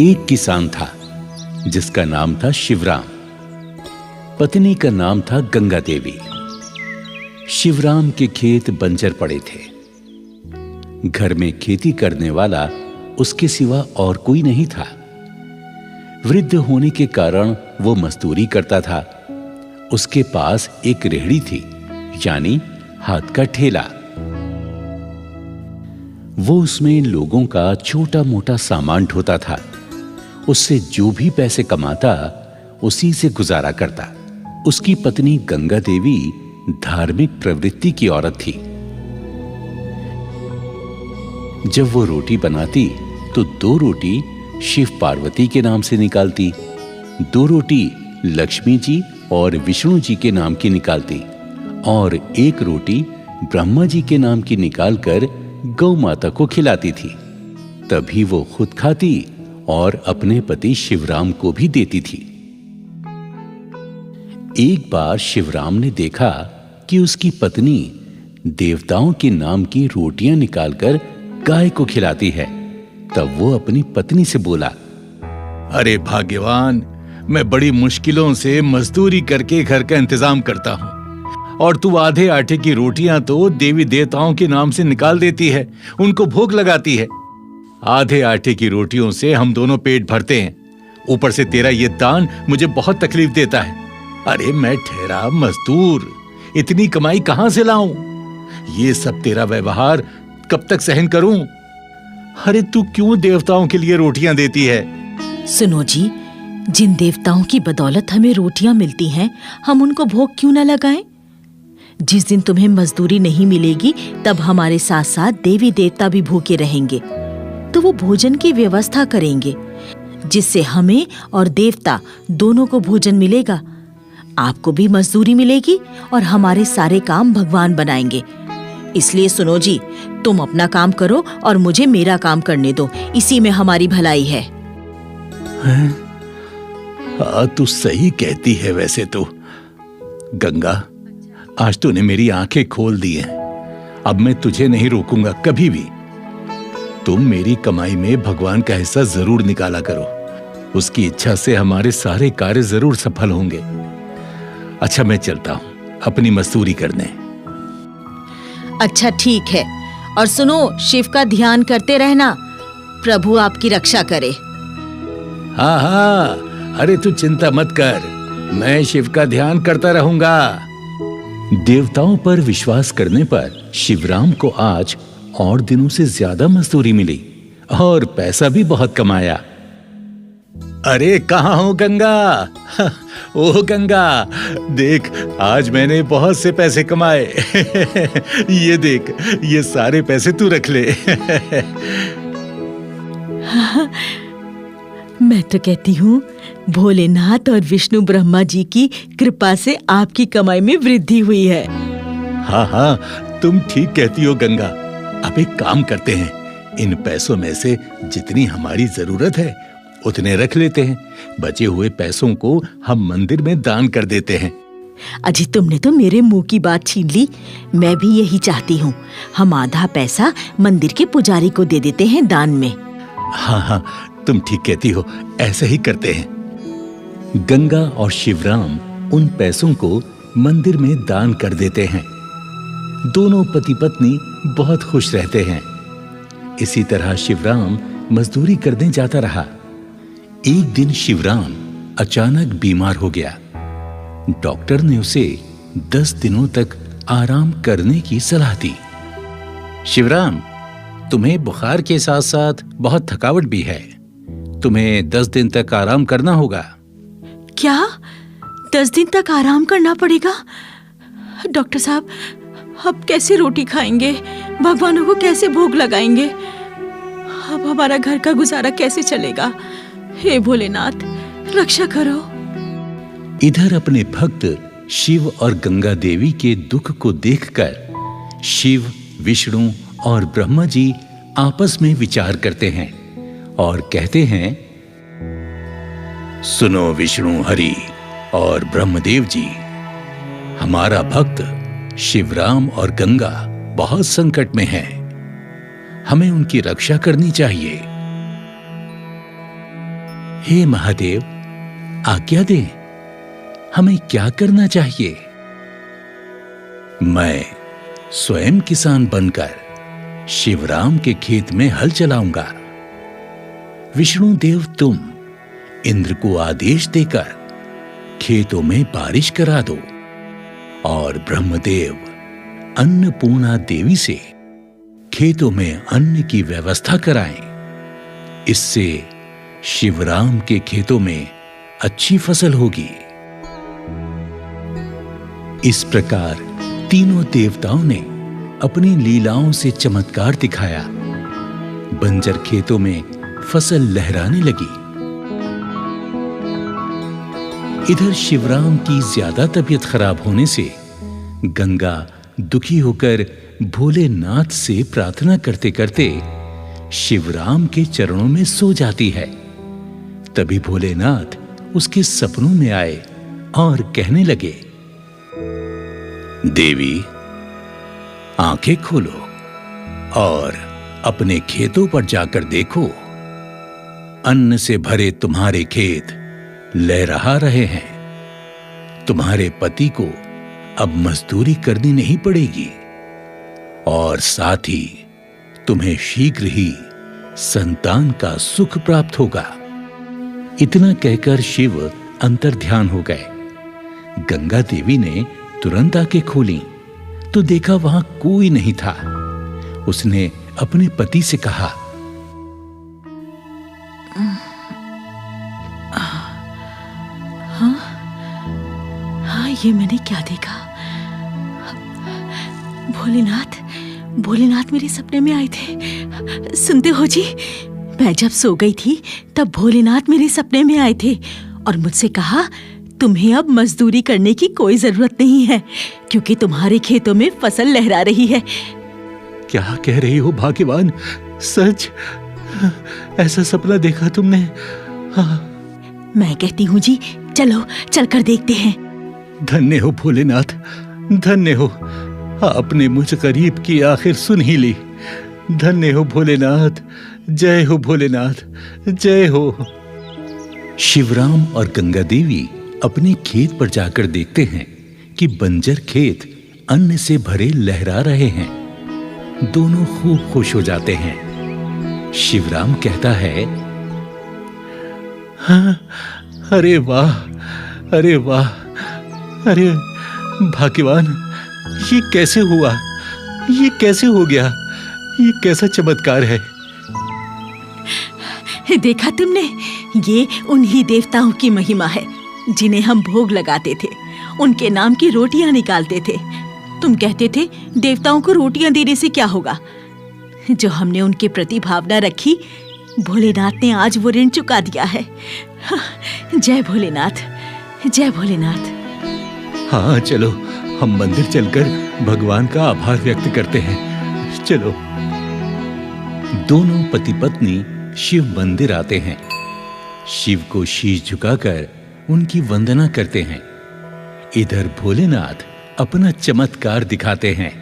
एक किसान था जिसका नाम था शिवराम। पत्नी का नाम था गंगा देवी। शिवराम के खेत बंजर पड़े थे। घर में खेती करने वाला उसके सिवा और कोई नहीं था। वृद्ध होने के कारण वो मजदूरी करता था। उसके पास एक रेहड़ी थी, यानी हाथ का ठेला। वो उसमें लोगों का छोटा मोटा सामान ढोता था। उससे जो भी पैसे कमाता उसी से गुजारा करता। उसकी पत्नी गंगा देवी धार्मिक प्रवृत्ति की औरत थी। जब वो रोटी बनाती तो 2 रोटी शिव पार्वती के नाम से निकालती, 2 रोटी लक्ष्मी जी और विष्णु जी के नाम की निकालती और 1 रोटी ब्रह्मा जी के नाम की निकालकर गौ माता को खिलाती थी। तभी वो खुद खाती और अपने पति शिवराम को भी देती थी। एक बार शिवराम ने देखा कि उसकी पत्नी देवताओं के नाम की रोटियां निकालकर गाय को खिलाती है। तब वो अपनी पत्नी से बोला, अरे भाग्यवान, मैं बड़ी मुश्किलों से मजदूरी करके घर का इंतजाम करता हूँ और तू आधे आटे की रोटियां तो देवी देवताओं के नाम से निकाल देती है, उनको भोग लगाती है। आधे आटे की रोटियों से हम दोनों पेट भरते हैं, ऊपर से तेरा ये दान मुझे बहुत तकलीफ देता है। अरे मैं ठहरा मजदूर, इतनी कमाई कहां से लाऊं? ये सब तेरा व्यवहार कब तक सहन करूं? अरे तू क्यों देवताओं के लिए रोटियां देती है? सुनो जी, जिन देवताओं की बदौलत हमें रोटियां मिलती हैं, हम उनको भोग क्यों न लगाएं? जिस दिन तुम्हें मजदूरी नहीं मिलेगी तब हमारे साथ साथ देवी देवता भी भूखे रहेंगे, तो वो भोजन की व्यवस्था करेंगे जिससे हमें और देवता दोनों को भोजन मिलेगा। आपको भी मजदूरी मिलेगी और हमारे सारे काम भगवान बनाएंगे। इसलिए सुनो जी, तुम अपना काम करो और मुझे मेरा काम करने दो, इसी में हमारी भलाई है। तू सही कहती है। वैसे तो गंगा, आज तूने मेरी आंखें खोल दी हैं। अब मैं तुझे नहीं रोकूंगा कभी भी। तुम मेरी कमाई में भगवान का हिस्सा जरूर निकाला करो, उसकी इच्छा से हमारे सारे कार्य जरूर सफल होंगे। अच्छा, मैं चलता हूं अपनी मजदूरी करने। अच्छा ठीक है, और सुनो, शिव का ध्यान करते रहना, प्रभु आपकी रक्षा करे। हाँ हाँ, अरे तू चिंता मत कर, मैं शिव का ध्यान करता रहूंगा। देवताओं पर विश्वास करने पर शिवराम को आज और दिनों से ज्यादा मजदूरी मिली और पैसा भी बहुत कमाया। अरे कहाँ हो गंगा? ओह गंगा, देख आज मैंने बहुत से पैसे कमाए। ये देख, ये सारे पैसे तू रख ले। मैं तो कहती हूँ भोलेनाथ और विष्णु ब्रह्मा जी की कृपा से आपकी कमाई में वृद्धि हुई है। हाँ हाँ, तुम ठीक कहती हो गंगा। अब एक काम करते हैं, इन पैसों में से जितनी हमारी जरूरत है उतने रख लेते हैं, बचे हुए पैसों को हम मंदिर में दान कर देते हैं। अजी, तुमने तो मेरे मुंह की बात छीन ली। मैं भी यही चाहती हूँ, हम आधा पैसा मंदिर के पुजारी को दे देते हैं दान में। हाँ हाँ, तुम ठीक कहती हो, ऐसे ही करते हैं। गंगा और शिवराम उन पैसों को मंदिर में दान कर देते हैं। दोनों पति पत्नी बहुत खुश रहते हैं। इसी तरह शिवराम मजदूरी करने जाता रहा। एक दिन शिवराम अचानक बीमार हो गया। डॉक्टर ने उसे 10 दिनों तक आराम करने की सलाह दी। शिवराम, तुम्हें बुखार के साथ साथ बहुत थकावट भी है, तुम्हें 10 दिन तक आराम करना होगा। क्या 10 दिन तक आराम करना पड़ेगा? डॉक्टर साहब, अब कैसे रोटी खाएंगे? भगवानों को कैसे भोग लगाएंगे? अब हमारा घर का गुजारा कैसे चलेगा? हे भोलेनाथ, रक्षा करो। इधर अपने भक्त शिव और गंगा देवी के दुख को देखकर शिव, विष्णु और ब्रह्मा जी आपस में विचार करते हैं और कहते हैं, सुनो विष्णु, हरि और ब्रह्मदेव जी, हमारा भक्त शिवराम और गंगा बहुत संकट में हैं। हमें उनकी रक्षा करनी चाहिए। हे महादेव, आज्ञा दें, हमें क्या करना चाहिए? मैं स्वयं किसान बनकर शिवराम के खेत में हल चलाऊंगा। विष्णु देव तुम इंद्र को आदेश देकर खेतों में बारिश करा दो और ब्रह्मदेव अन्नपूर्णा देवी से खेतों में अन्न की व्यवस्था कराएं। इससे शिवराम के खेतों में अच्छी फसल होगी। इस प्रकार तीनों देवताओं ने अपनी लीलाओं से चमत्कार दिखाया। बंजर खेतों में फसल लहराने लगी। इधर शिवराम की ज्यादा तबीयत खराब होने से गंगा दुखी होकर भोलेनाथ से प्रार्थना करते करते शिवराम के चरणों में सो जाती है। तभी भोलेनाथ उसके सपनों में आए और कहने लगे, देवी, आंखें खोलो और अपने खेतों पर जाकर देखो। अन्न से भरे तुम्हारे खेत लहरा रहे हैं। तुम्हारे पति को अब मजदूरी करनी नहीं पड़ेगी और साथ ही तुम्हें शीघ्र ही संतान का सुख प्राप्त होगा। इतना कहकर शिव अंतर्ध्यान हो गए। गंगा देवी ने तुरंत आंखें खोली तो देखा वहां कोई नहीं था। उसने अपने पति से कहा, हाँ, ये मैंने क्या देखा? भोलेनाथ मेरे सपने में आए थे। सुनते हो जी, मैं जब सो गई थी तब भोलेनाथ मेरे सपने में आए थे और मुझसे कहा, तुम्हें अब मजदूरी करने की कोई जरूरत नहीं है क्योंकि तुम्हारे खेतों में फसल लहरा रही है। क्या कह रही हो भाग्यवान? सच? ऐसा सपना देखा तुमने? हाँ। मैं कहती हूँ जी, चलो चलकर देखते हैं। धन्य हो भोलेनाथ, धन्य हो। आपने मुझ गरीब की आखिर सुन ही ली। धन्य हो भोलेनाथ, जय हो भोलेनाथ, जय हो। शिवराम और गंगा देवी अपने खेत पर जाकर देखते हैं कि बंजर खेत अन्न से भरे लहरा रहे हैं। दोनों खूब खुश हो जाते हैं। शिवराम कहता है, हाँ, अरे वाह, अरे वाह, अरे भाग्यवान, ये कैसे हुआ? ये कैसे हो गया? ये कैसा चमत्कार है? देखा तुमने? ये उन्हीं देवताओं की महिमा है जिन्हें हम भोग लगाते थे। उनके नाम की रोटियां निकालते थे। तुम कहते थे देवताओं को रोटियां देने से क्या होगा? जो हमने उनके प्रति भावना रखी, भोलेनाथ ने आज वो ऋण चुका दिया है। जय भोलेनाथ, जय भोलेनाथ। हाँ, चलो हम मंदिर चलकर भगवान का आभार व्यक्त करते हैं। चलो। दोनों पति पत्नी शिव मंदिर आते हैं। शिव को शीश झुकाकर उनकी वंदना करते हैं। इधर भोलेनाथ अपना चमत्कार दिखाते हैं।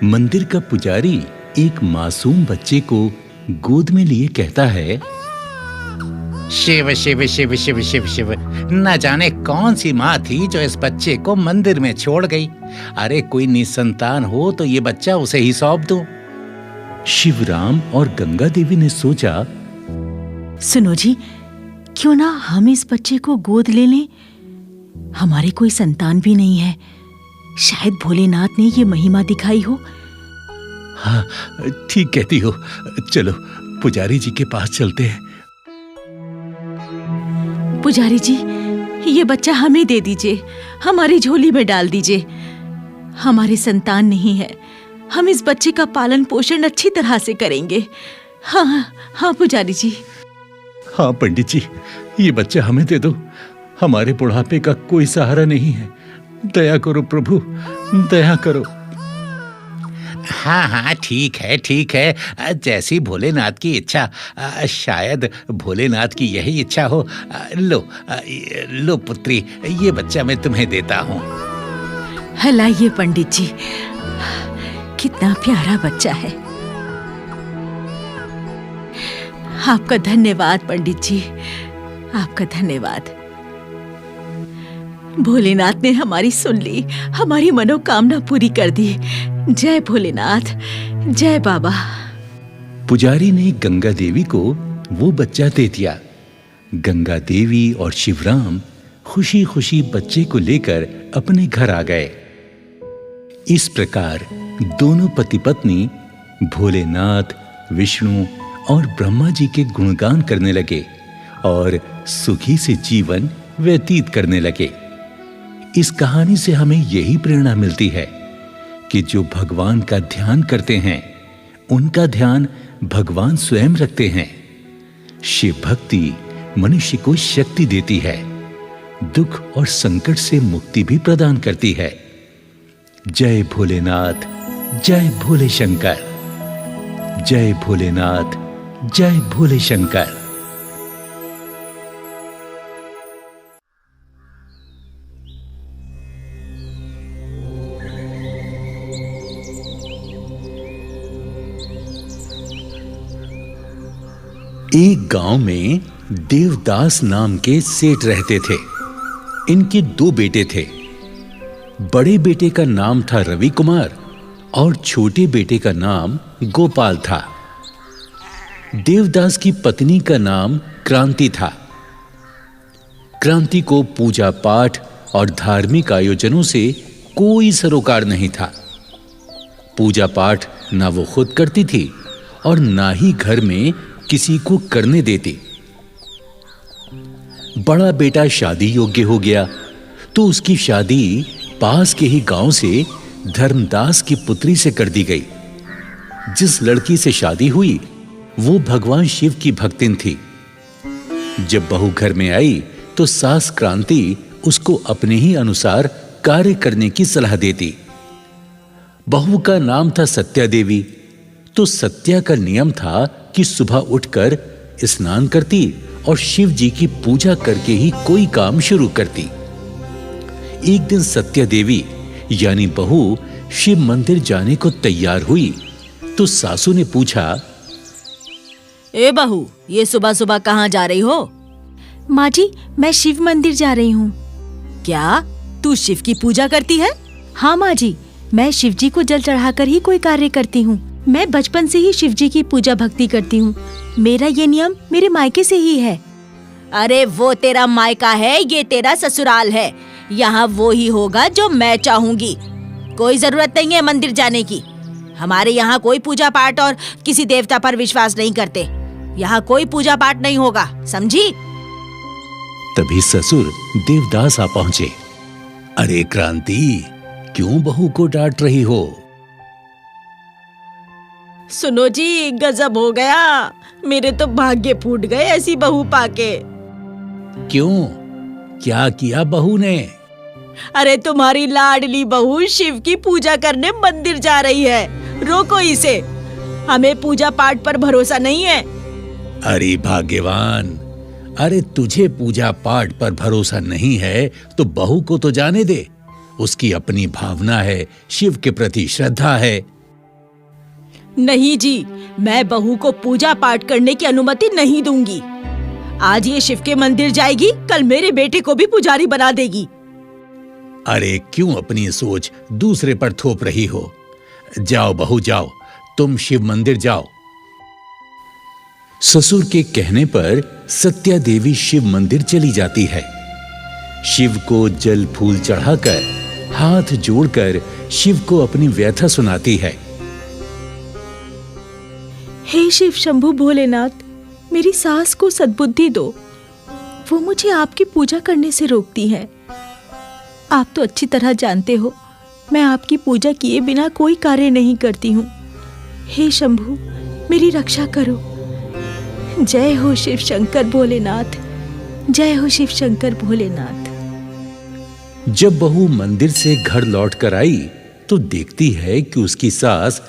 मंदिर का पुजारी एक मासूम बच्चे को गोद में लिए कहता है, शिव शिव शिव शिव शिव शिव, न जाने कौन सी माँ थी जो इस बच्चे को मंदिर में छोड़ गई। अरे कोई निसंतान हो तो ये बच्चा उसे ही सौंप दो। शिवराम और गंगा देवी ने सोचा, सुनो जी, क्यों ना हम इस बच्चे को गोद ले लें? हमारे कोई संतान भी नहीं है। शायद भोलेनाथ ने ये महिमा दिखाई हो। हाँ, ठीक कहती हो। चलो पुजारी जी के पास चलते हैं। पुजारी जी, ये बच्चा हमें दे दीजिए, हमारी झोली में डाल दीजिए। हमारे संतान नहीं है, हम इस बच्चे का पालन पोषण अच्छी तरह से करेंगे। हाँ हाँ पुजारी जी। हाँ पंडित जी, ये बच्चा हमें दे दो। हमारे बुढ़ापे का कोई सहारा नहीं है। दया करो प्रभु, दया करो। हाँ हाँ, ठीक है ठीक है, जैसी भोलेनाथ की इच्छा। शायद भोलेनाथ की यही इच्छा हो। लो पुत्री, ये बच्चा मैं तुम्हें देता हूँ। लाइए पंडित जी, कितना प्यारा बच्चा है। आपका धन्यवाद पंडित जी। आपका धन्यवाद। भोलेनाथ ने हमारी सुन ली, हमारी मनोकामना पूरी कर दी। जय भोलेनाथ, जय बाबा। पुजारी ने गंगा देवी को वो बच्चा दे दिया। गंगा देवी और शिवराम खुशी खुशी बच्चे को लेकर अपने घर आ गए। इस प्रकार दोनों पति पत्नी भोलेनाथ, विष्णु और ब्रह्मा जी के गुणगान करने लगे और सुखी से जीवन व्यतीत करने लगे। इस कहानी से हमें यही प्रेरणा मिलती है कि जो भगवान का ध्यान करते हैं उनका ध्यान भगवान स्वयं रखते हैं। शिव भक्ति मनुष्य को शक्ति देती है, दुख और संकट से मुक्ति भी प्रदान करती है। जय भोलेनाथ, जय भोले शंकर। जय भोलेनाथ, जय भोले शंकर। एक गांव में देवदास नाम के सेठ रहते थे। इनके 2 बेटे थे। बड़े बेटे का नाम था रवि कुमार और छोटे बेटे का नाम गोपाल था। देवदास की पत्नी का नाम क्रांति था। क्रांति को पूजा पाठ और धार्मिक आयोजनों से कोई सरोकार नहीं था। पूजा पाठ ना वो खुद करती थी और ना ही घर में किसी को करने देती। बड़ा बेटा शादी योग्य हो गया तो उसकी शादी पास के ही गांव से धर्मदास की पुत्री से कर दी गई। जिस लड़की से शादी हुई वो भगवान शिव की भक्तिन थी। जब बहू घर में आई तो सास क्रांति उसको अपने ही अनुसार कार्य करने की सलाह देती। बहू का नाम था सत्या देवी। तो सत्या का नियम था कि सुबह उठकर स्नान करती और शिव जी की पूजा करके ही कोई काम शुरू करती। एक दिन सत्या देवी यानी बहू शिव मंदिर जाने को तैयार हुई तो सासू ने पूछा, ए बहू, ये सुबह सुबह कहाँ जा रही हो? माँ जी, मैं शिव मंदिर जा रही हूँ। क्या तू शिव की पूजा करती है? हाँ माँ जी, मैं शिव जी को जल चढ़ाकर ही कोई कार्य करती हूँ। मैं बचपन से ही शिव जी की पूजा भक्ति करती हूँ। मेरा ये नियम मेरे मायके से ही है। अरे वो तेरा मायका है, ये तेरा ससुराल है। यहाँ वो ही होगा जो मैं चाहूंगी। कोई जरूरत नहीं है मंदिर जाने की। हमारे यहाँ कोई पूजा पाठ और किसी देवता पर विश्वास नहीं करते। यहाँ कोई पूजा पाठ नहीं होगा, समझी? तभी ससुर देवदास आ पहुंचे। अरे क्रांति, क्यों बहू को डांट रही हो? सुनो जी, गजब हो गया। मेरे तो भाग्य फूट गए ऐसी बहू पाके। क्यों, क्या किया बहू ने? अरे तुम्हारी लाडली बहू शिव की पूजा करने मंदिर जा रही है। रोको इसे, हमें पूजा पाठ पर भरोसा नहीं है। अरे भाग्यवान, अरे तुझे पूजा पाठ पर भरोसा नहीं है तो बहू को तो जाने दे। उसकी अपनी भावना है, शिव के प्रति श्रद्धा है। नहीं जी, मैं बहू को पूजा पाठ करने की अनुमति नहीं दूंगी। आज ये शिव के मंदिर जाएगी, कल मेरे बेटे को भी पुजारी बना देगी। अरे क्यों अपनी सोच दूसरे पर थोप रही हो? जाओ बहू जाओ, तुम शिव मंदिर जाओ। ससुर के कहने पर सत्या देवी शिव मंदिर चली जाती है। शिव को जल फूल चढ़ाकर, हाथ जोड़कर शिव को अपनी व्यथा सुनाती है। हे शिव शंभु भोलेनाथ, मेरी सास को सद्बुद्धि दो। वो मुझे आपकी पूजा करने से रोकती है। आप तो अच्छी तरह जानते हो, मैं आपकी पूजा किए बिना कोई कार्य नहीं करती हूँ। हे शंभु, मेरी रक्षा करो। जय हो शिव शंकर भोलेनाथ, जय हो शिव शंकर भोलेनाथ। जब बहू मंदिर से घर लौट कर आई तो देखती है कि उसकी सास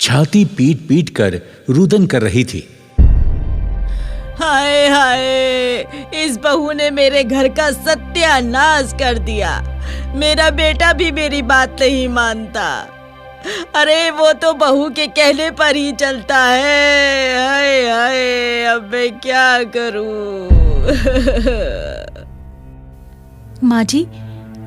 छाती पीट पीट कर रुदन कर रही थी। हाय हाय, इस बहू ने मेरे घर का सत्यानाश कर दिया। मेरा बेटा भी मेरी बात नहीं मानता। अरे वो तो बहू के कहने पर ही चलता है। हाय हाय, अब मैं क्या करूं? माँ जी,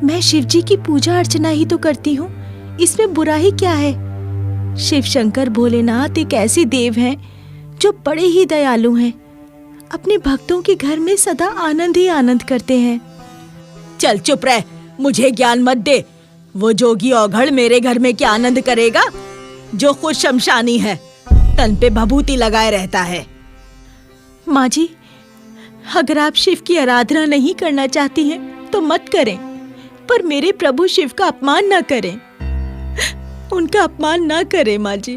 मैं शिव जी की पूजा अर्चना ही तो करती हूँ, इसमें बुरा ही क्या है। शिव शंकर भोलेनाथ एक ऐसे देव हैं जो बड़े ही दयालु हैं, अपने भक्तों के घर में सदा आनंद ही आनंद करते हैं। चल चुप रह, मुझे ज्ञान मत दे। वो जोगी औघड़ मेरे घर में क्या आनंद करेगा, जो खुद शमशानी है, तन पे भभूति लगाए रहता है। माँ जी, अगर आप शिव की आराधना नहीं करना चाहती हैं तो मत करें, पर मेरे प्रभु शिव का अपमान न करें, उनका अपमान न करें माँ जी।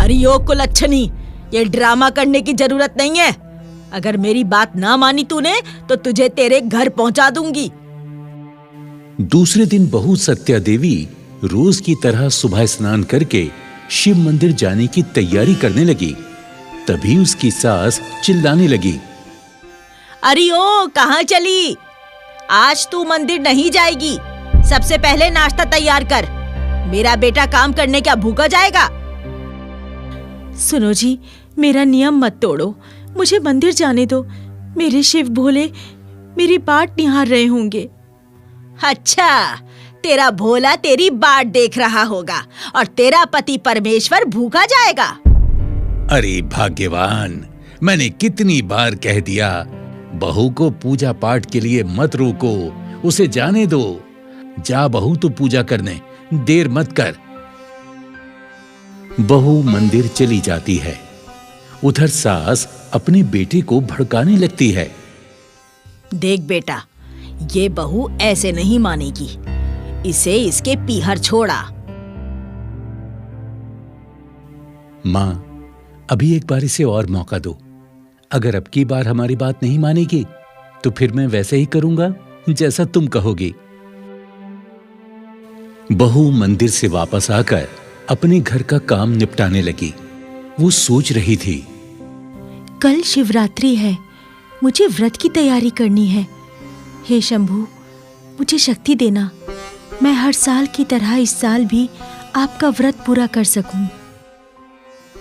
अरे यो कुलच्छनी, ये ड्रामा करने की जरूरत नहीं है। अगर मेरी बात ना मानी तूने तो तुझे तेरे घर पहुंचा दूंगी। दूसरे दिन बहू सत्या देवी रोज की तरह सुबह स्नान करके शिव मंदिर जाने की तैयारी करने लगी। तभी उसकी सास चिल्लाने लगी, अरे ओ कहाँ चली? आज तू मंदिर नहीं जाएगी। सबसे पहले नाश्ता तैयार कर, मेरा बेटा काम करने क्या भूखा जाएगा? सुनो जी, मेरा नियम मत तोड़ो, मुझे मंदिर जाने दो। मेरे शिव भोले मेरी बाट निहार रहे होंगे। अच्छा, तेरा भोला तेरी बाट देख रहा होगा और तेरा पति परमेश्वर भूखा जाएगा। अरे भाग्यवान, मैंने कितनी बार कह दिया, बहू को पूजा पाठ के लिए मत रोको, उसे जाने दो। जा बहू तू पूजा करने, देर मत कर। बहू मंदिर चली जाती है। उधर सास अपने बेटे को भड़काने लगती है। देख बेटा, ये बहू ऐसे नहीं मानेगी, इसे इसके पीहर छोड़ा। माँ, अभी एक बार इसे और मौका दो। अगर अब की बार हमारी बात नहीं मानेगी तो फिर मैं वैसे ही करूंगा जैसा तुम कहोगी। बहू मंदिर से वापस आकर अपने घर का काम निपटाने लगी। वो सोच रही थी, कल शिवरात्रि है, मुझे व्रत की तैयारी करनी है। हे शंभू, मुझे शक्ति देना, मैं हर साल की तरह इस साल भी आपका व्रत पूरा कर सकूं।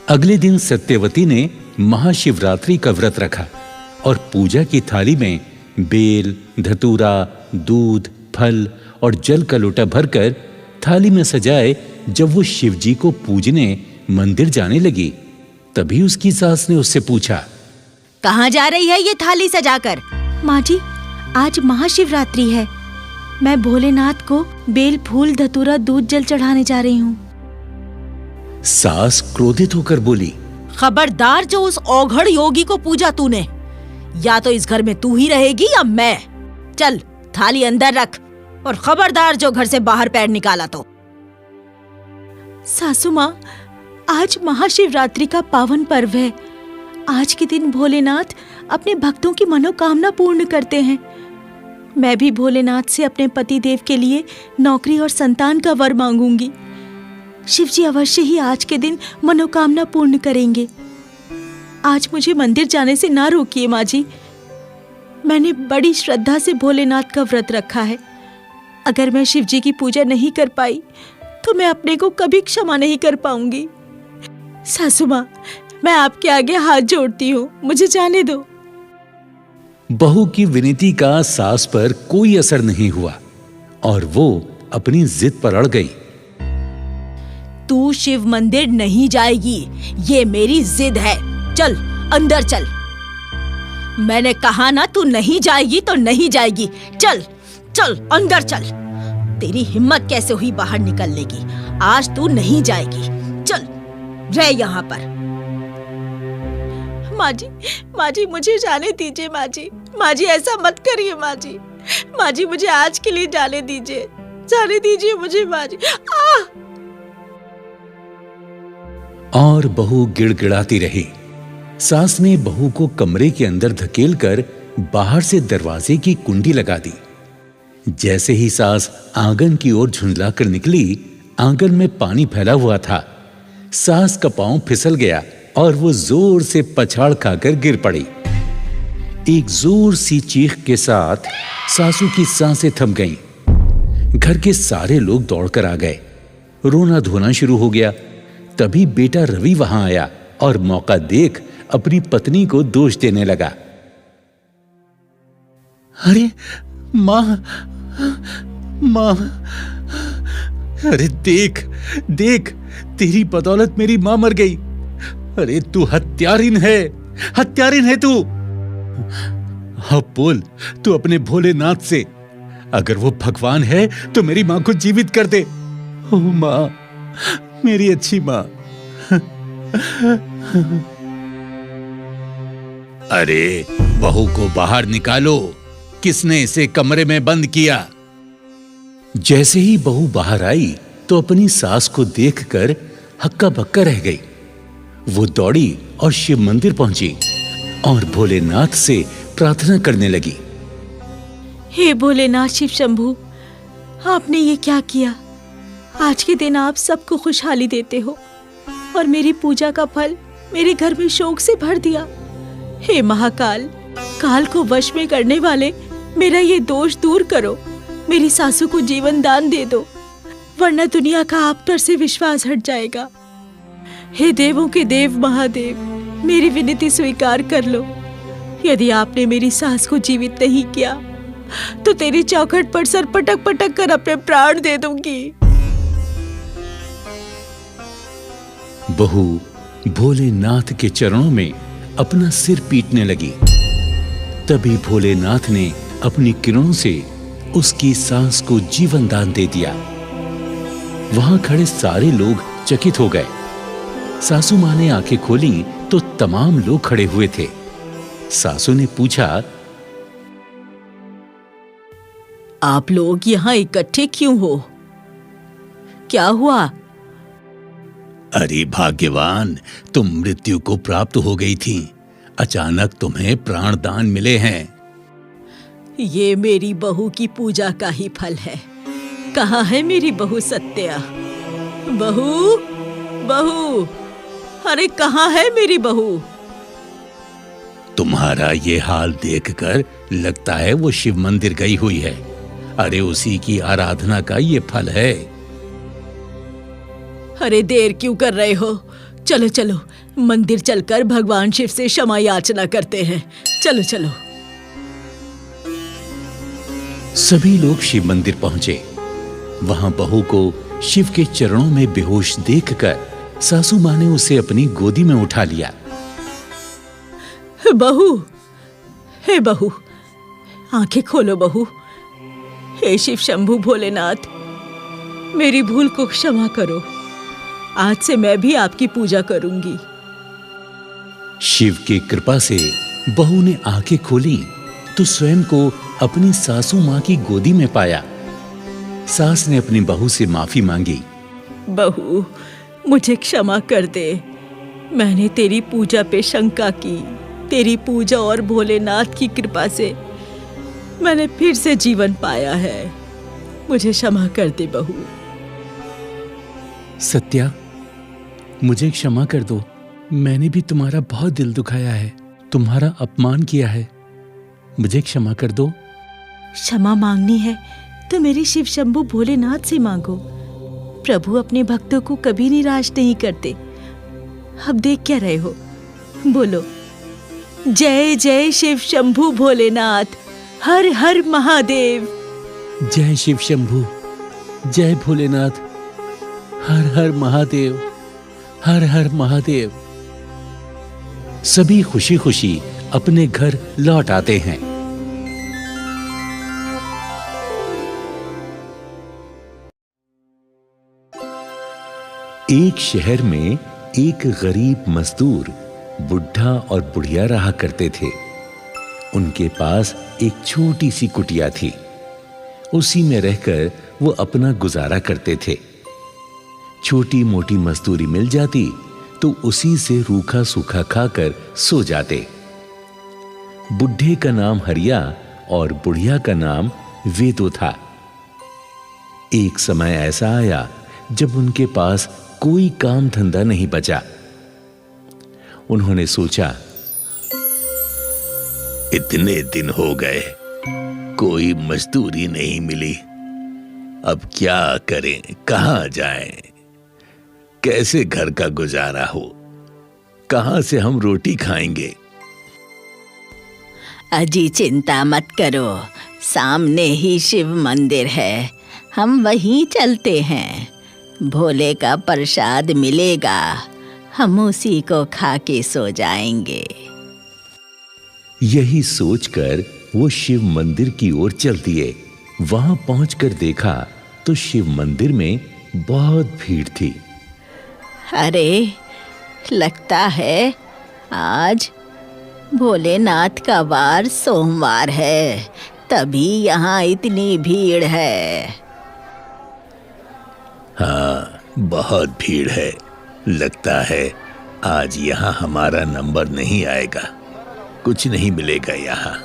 अगले दिन सत्यवती ने महाशिवरात्रि का व्रत रखा और पूजा की थाली में बेल, धतूरा, दूध, फल और जल का लोटा भरकर थाली में सजाए जब वो शिवजी को पूजने मंदिर जाने लगी, तभी उसकी सास ने उससे पूछा, कहाँ जा रही है ये थाली सजाकर? माँ जी, आज महाशिवरात्रि है, मैं भोलेनाथ को बेल, फूल, धतूरा, दूध, जल चढ़ाने जा रही हूँ। सास क्रोधित होकर बोली, खबरदार जो उस औघड़ योगी को पूजा तूने, या तो इस घर में तू ही रहेगी या मैं। चल थाली अंदर रख और खबरदार जो घर से बाहर पैर निकाला तो। सासू माँ, आज महाशिवरात्रि का पावन पर्व है। आज के दिन भोलेनाथ अपने भक्तों की मनोकामना पूर्ण करते हैं। मैं भी भोलेनाथ से अपने पति देव के लिए नौकरी और संतान का वर मांगूंगी। शिव जी अवश्य ही आज के दिन मनोकामना पूर्ण करेंगे। आज मुझे मंदिर जाने से ना रोकिए माँ जी। मैंने बड़ी श्रद्धा से भोलेनाथ का व्रत रखा है। अगर मैं शिव जी की पूजा नहीं कर पाई तो मैं अपने को कभी क्षमा नहीं कर पाऊंगी। सासू माँ, मैं आपके आगे हाथ जोड़ती हूँ, मुझे जाने दो। बहू की विनती का सास पर कोई असर नहीं हुआ और वो अपनी जिद पर अड़ गई। तू शिव मंदिर नहीं जाएगी, ये मेरी जिद है। चल अंदर चल। मैंने कहा ना, तू नहीं जाएगी तो नहीं जाएगी। चल चल अंदर चल। तेरी हिम्मत कैसे हुई बाहर निकलने की? आज तू नहीं जाएगी। चल रह यहाँ पर। माँ जी मुझे जाने दीजिए। माँ जी ऐसा मत करिए। माँ जी मुझे आज के लिए जाने दीजिए मुझे माँ जी। और बहू गिड़गिड़ाती रही। सास ने बहू को कमरे के अंदर धकेलकर बाहर से दरवाजे की कुंडी लगा दी। जैसे ही सास आंगन की ओर झुंझलाकर निकली, आंगन में पानी फैला हुआ था। सास का पांव फिसल गया और वो जोर से पछाड़ खाकर गिर पड़ी। एक जोर सी चीख के साथ सासू की सांसें थम गईं। घर के सारे लोग दौड़कर आ गए। रोना धोना शुरू हो गया। तभी बेटा रवि वहां आया और मौका देख अपनी पत्नी को दोष देने लगा। अरे माँ, माँ, अरे देख देख, तेरी बदौलत मेरी माँ मर गई। अरे तू हत्यारिन है, हत्यारिन है तू। अब बोल तू अपने भोलेनाथ से, अगर वो भगवान है तो मेरी माँ को जीवित कर दे। ओ माँ, मेरी अच्छी माँ। अरे बहू को बाहर निकालो, किसने इसे कमरे में बंद किया? जैसे ही बहू बाहर आई तो अपनी सास को देखकर हक्का बक्का रह गई। वो दौड़ी और शिव मंदिर पहुंची और भोलेनाथ से प्रार्थना करने लगी। हे भोलेनाथ शिव शंभू, आपने ये क्या किया? आज के दिन आप सबको खुशहाली देते हो और मेरी पूजा का फल मेरे घर में शोक से भर दिया। हे महाकाल, काल को वश में करने वाले, मेरा ये दोष दूर करो। मेरी सासू को जीवन दान दे दो, वरना दुनिया का आप पर से विश्वास हट जाएगा। हे देवों के देव महादेव, मेरी विनती स्वीकार कर लो। यदि आपने मेरी सास को जीवित नहीं किया तो तेरी चौखट पर सर पटक पटक कर अपने प्राण दे दूंगी। बहू भोलेनाथ के चरणों में अपना सिर पीटने लगी। तभी भोलेनाथ ने अपनी किरणों से उसकी सांस को जीवन दान दे दिया। वहां खड़े सारे लोग चकित हो गए। सासू मां ने आंखें खोली तो तमाम लोग खड़े हुए थे। सासू ने पूछा, आप लोग यहाँ इकट्ठे क्यों हो? क्या हुआ? अरे भाग्यवान, तुम मृत्यु को प्राप्त हो गई थी, अचानक तुम्हें प्राण दान मिले हैं। ये मेरी बहू की पूजा का ही फल है। कहाँ है मेरी बहू सत्या? बहू, बहू, अरे कहाँ है मेरी बहू? तुम्हारा ये हाल देखकर लगता है वो शिव मंदिर गई हुई है। अरे उसी की आराधना का ये फल है। अरे देर क्यों कर रहे हो? चलो चलो, मंदिर चलकर भगवान शिव से क्षमा याचना करते हैं। चलो चलो। सभी लोग शिव मंदिर पहुंचे। वहां बहू को शिव के चरणों में बेहोश देखकर सासू मां ने उसे अपनी गोदी में उठा लिया। बहू, हे बहू, आंखें खोलो बहू। हे शिव शंभू भोलेनाथ, मेरी भूल को क्षमा करो। आज से मैं भी आपकी पूजा करूंगी। शिव की कृपा से बहू ने आंखें खोली तो स्वयं को अपनी सासू मां की गोदी में पाया। सास ने अपनी बहू से माफी मांगी। बहू, मुझे क्षमा कर दे। मैंने तेरी पूजा पे शंका की। तेरी पूजा और भोलेनाथ की कृपा से मैंने फिर से जीवन पाया है। मुझे क्षमा कर दे बहू। सत्या, मुझे क्षमा कर दो। मैंने भी तुम्हारा बहुत दिल दुखाया है, तुम्हारा अपमान किया है। मुझे क्षमा कर दो। क्षमा मांगनी है तो मेरी शिव शंभू भोलेनाथ से मांगो। प्रभु अपने भक्तों को कभी निराश नहीं करते। अब देख क्या रहे हो? बोलो, जय जय शिव शंभू भोलेनाथ, हर हर महादेव। जय शिव शंभू, जय भोलेनाथ, हर हर महादेव, हर हर महादेव। सभी खुशी खुशी अपने घर लौट आते हैं। एक शहर में एक गरीब मजदूर बुढ़ा और बुढ़िया रहा करते थे। उनके पास एक छोटी सी कुटिया थी। उसी में रहकर वो अपना गुजारा करते थे। छोटी मोटी मजदूरी मिल जाती तो उसी से रूखा सूखा खाकर सो जाते। बुढ़े का नाम हरिया और बुढ़िया का नाम वेदो था। एक समय ऐसा आया जब उनके पास कोई काम धंधा नहीं बचा। उन्होंने सोचा, इतने दिन हो गए, कोई मजदूरी नहीं मिली। अब क्या करें, कहां जाएं? कैसे घर का गुजारा हो? कहां से हम रोटी खाएंगे? अजी चिंता मत करो, सामने ही शिव मंदिर है, हम वहीं चलते हैं। भोले का प्रसाद मिलेगा, हम उसी को खा के सो जाएंगे। यही सोचकर वो शिव मंदिर की ओर चल दिए। वहां पहुंचकर देखा तो शिव मंदिर में बहुत भीड़ थी। अरे, लगता है आज भोलेनाथ का वार सोमवार है, तभी यहाँ इतनी भीड़ है। हाँ, बहुत भीड़ है। लगता है आज यहाँ हमारा नंबर नहीं आएगा, कुछ नहीं मिलेगा यहाँ।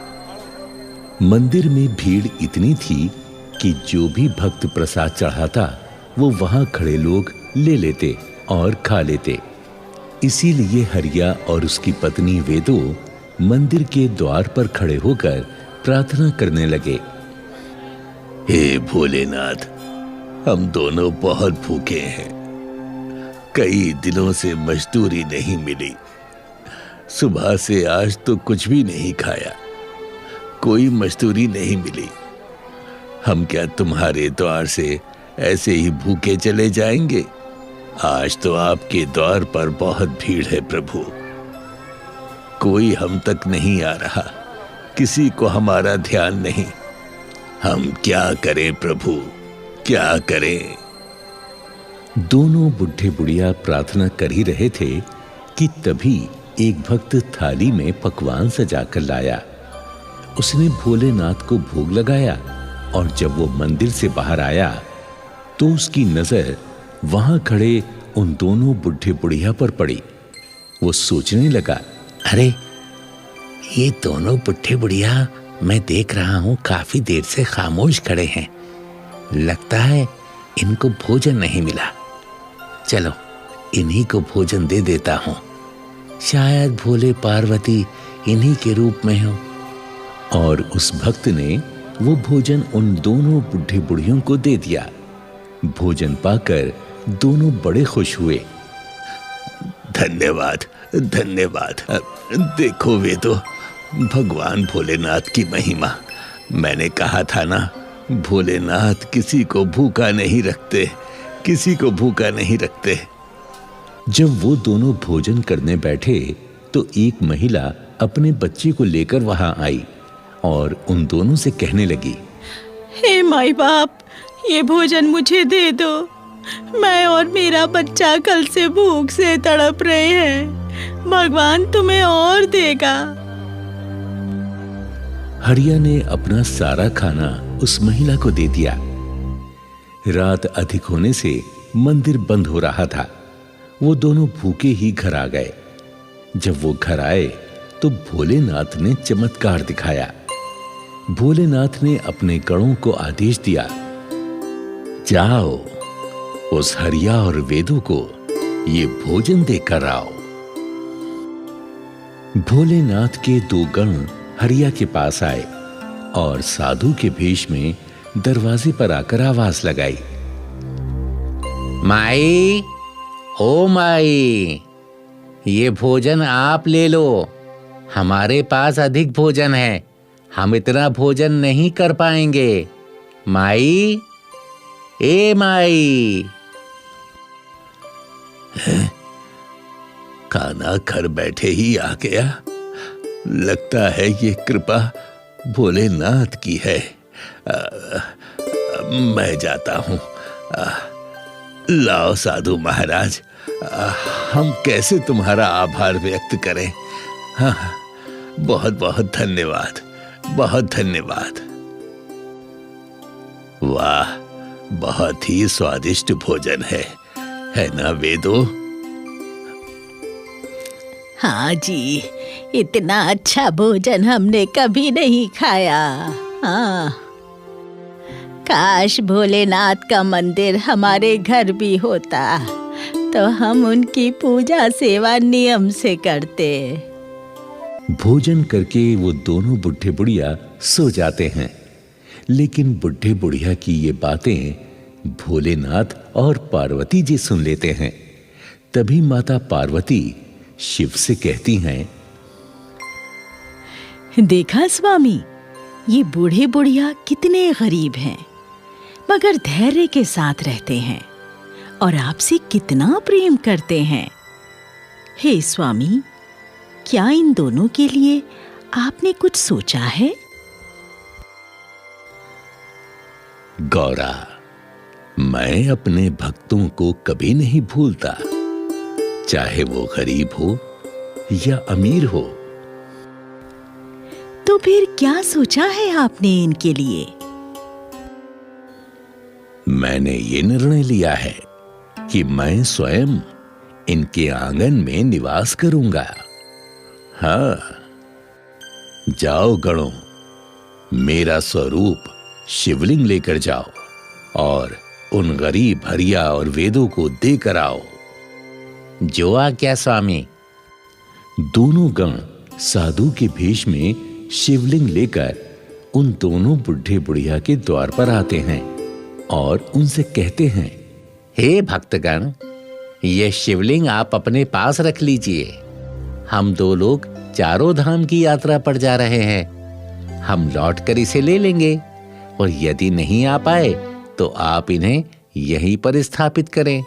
मंदिर में भीड़ इतनी थी कि जो भी भक्त प्रसाद चढ़ाता वो वहां खड़े लोग ले लेते और खा लेते। इसीलिए हरिया और उसकी पत्नी वेदो मंदिर के द्वार पर खड़े होकर प्रार्थना करने लगे। हे भोलेनाथ, हम दोनों बहुत भूखे हैं, कई दिनों से मजदूरी नहीं मिली, सुबह से आज तो कुछ भी नहीं खाया, कोई मजदूरी नहीं मिली। हम क्या तुम्हारे द्वार से ऐसे ही भूखे चले जाएंगे? आज तो आपके द्वार पर बहुत भीड़ है प्रभु, कोई हम तक नहीं आ रहा, किसी को हमारा ध्यान नहीं। हम क्या करें प्रभु, क्या करें? दोनों बुढ़े बुढ़िया प्रार्थना कर ही रहे थे कि तभी एक भक्त थाली में पकवान सजाकर लाया। उसने भोलेनाथ को भोग लगाया और जब वो मंदिर से बाहर आया तो उसकी नजर वहां खड़े उन दोनों बुढ़े बुढ़िया पर पड़ी। वो सोचने लगा, अरे, ये दोनों बुढ़े बुढ़िया मैं देख रहा हूँ काफी देर से खामोश खड़े हैं, लगता है इनको भोजन नहीं मिला। चलो इन्हीं को भोजन दे देता हूँ, शायद भोले पार्वती इन्हीं के रूप में हो। और उस भक्त ने वो भोजन उन दोनों बुढ़े बुढ़ियों को दे दिया। भोजन पाकर दोनों बड़े खुश हुए। धन्यवाद, धन्यवाद। देखो वेदो, भगवान भोलेनाथ की महिमा। मैंने कहा था ना, भोलेनाथ किसी को भूखा नहीं रखते, किसी को भूखा नहीं रखते। जब वो दोनों भोजन करने बैठे तो एक महिला अपने बच्चे को लेकर वहां आई और उन दोनों से कहने लगी, हे माई बाप, ये भोजन मुझे दे दो, मैं और मेरा बच्चा कल से भूख से तड़प रहे हैं, भगवान तुम्हें और देगा। हरिया ने अपना सारा खाना उस महिला को दे दिया। रात अधिक होने से मंदिर बंद हो रहा था। वो दोनों भूखे ही घर आ गए। जब वो घर आए तो भोलेनाथ ने चमत्कार दिखाया। भोलेनाथ ने अपने गणों को आदेश दिया, जाओ उस हरिया और वेदो को ये भोजन देकर आओ। भोलेनाथ के दो गण हरिया के पास आए और साधु के भेष में दरवाजे पर आकर आवाज लगाई, माई, ओ माई, ये भोजन आप ले लो, हमारे पास अधिक भोजन है, हम इतना भोजन नहीं कर पाएंगे। माई, ए माई। खाना घर बैठे ही आ गया, लगता है ये कृपा भोलेनाथ की है। मैं जाता हूँ। लाओ साधु महाराज, हम कैसे तुम्हारा आभार व्यक्त करें। हाँ, बहुत बहुत धन्यवाद, बहुत धन्यवाद। वाह, बहुत ही स्वादिष्ट भोजन है ना वेदो? हाँ जी, इतना अच्छा भोजन हमने कभी नहीं खाया। हाँ, काश भोलेनाथ का मंदिर हमारे घर भी होता तो हम उनकी पूजा सेवा नियम से करते। भोजन करके वो दोनों बुढ़े बुढ़िया सो जाते हैं, लेकिन बुढ़े बुढ़िया की ये बातें भोलेनाथ और पार्वती जी सुन लेते हैं। तभी माता पार्वती शिव से कहती हैं, देखा स्वामी, ये बूढ़े बुढ़िया कितने गरीब हैं, मगर धैर्य के साथ रहते हैं और आपसे कितना प्रेम करते हैं। हे स्वामी, क्या इन दोनों के लिए आपने कुछ सोचा है? गौरा, मैं अपने भक्तों को कभी नहीं भूलता, चाहे वो गरीब हो या अमीर हो। तो फिर क्या सोचा है आपने इनके लिए? मैंने ये निर्णय लिया है कि मैं स्वयं इनके आंगन में निवास करूंगा। हाँ, जाओ गणों, मेरा स्वरूप शिवलिंग लेकर जाओ और उन गरीब हरिया और वेदों को देकर आओ। जो आज्ञा स्वामी। दोनों गण साधु के भेष में शिवलिंग लेकर उन दोनों बुढ़े बुढ़िया के द्वार पर आते हैं और उनसे कहते हैं, हे भक्तगण, ये शिवलिंग आप अपने पास रख लीजिए। हम दो लोग चारों धाम की यात्रा पर जा रहे हैं। हम लौटकर इसे ले लेंगे और यदि नहीं आ पाए तो आप इन्हें यहीं पर स्थापित करें।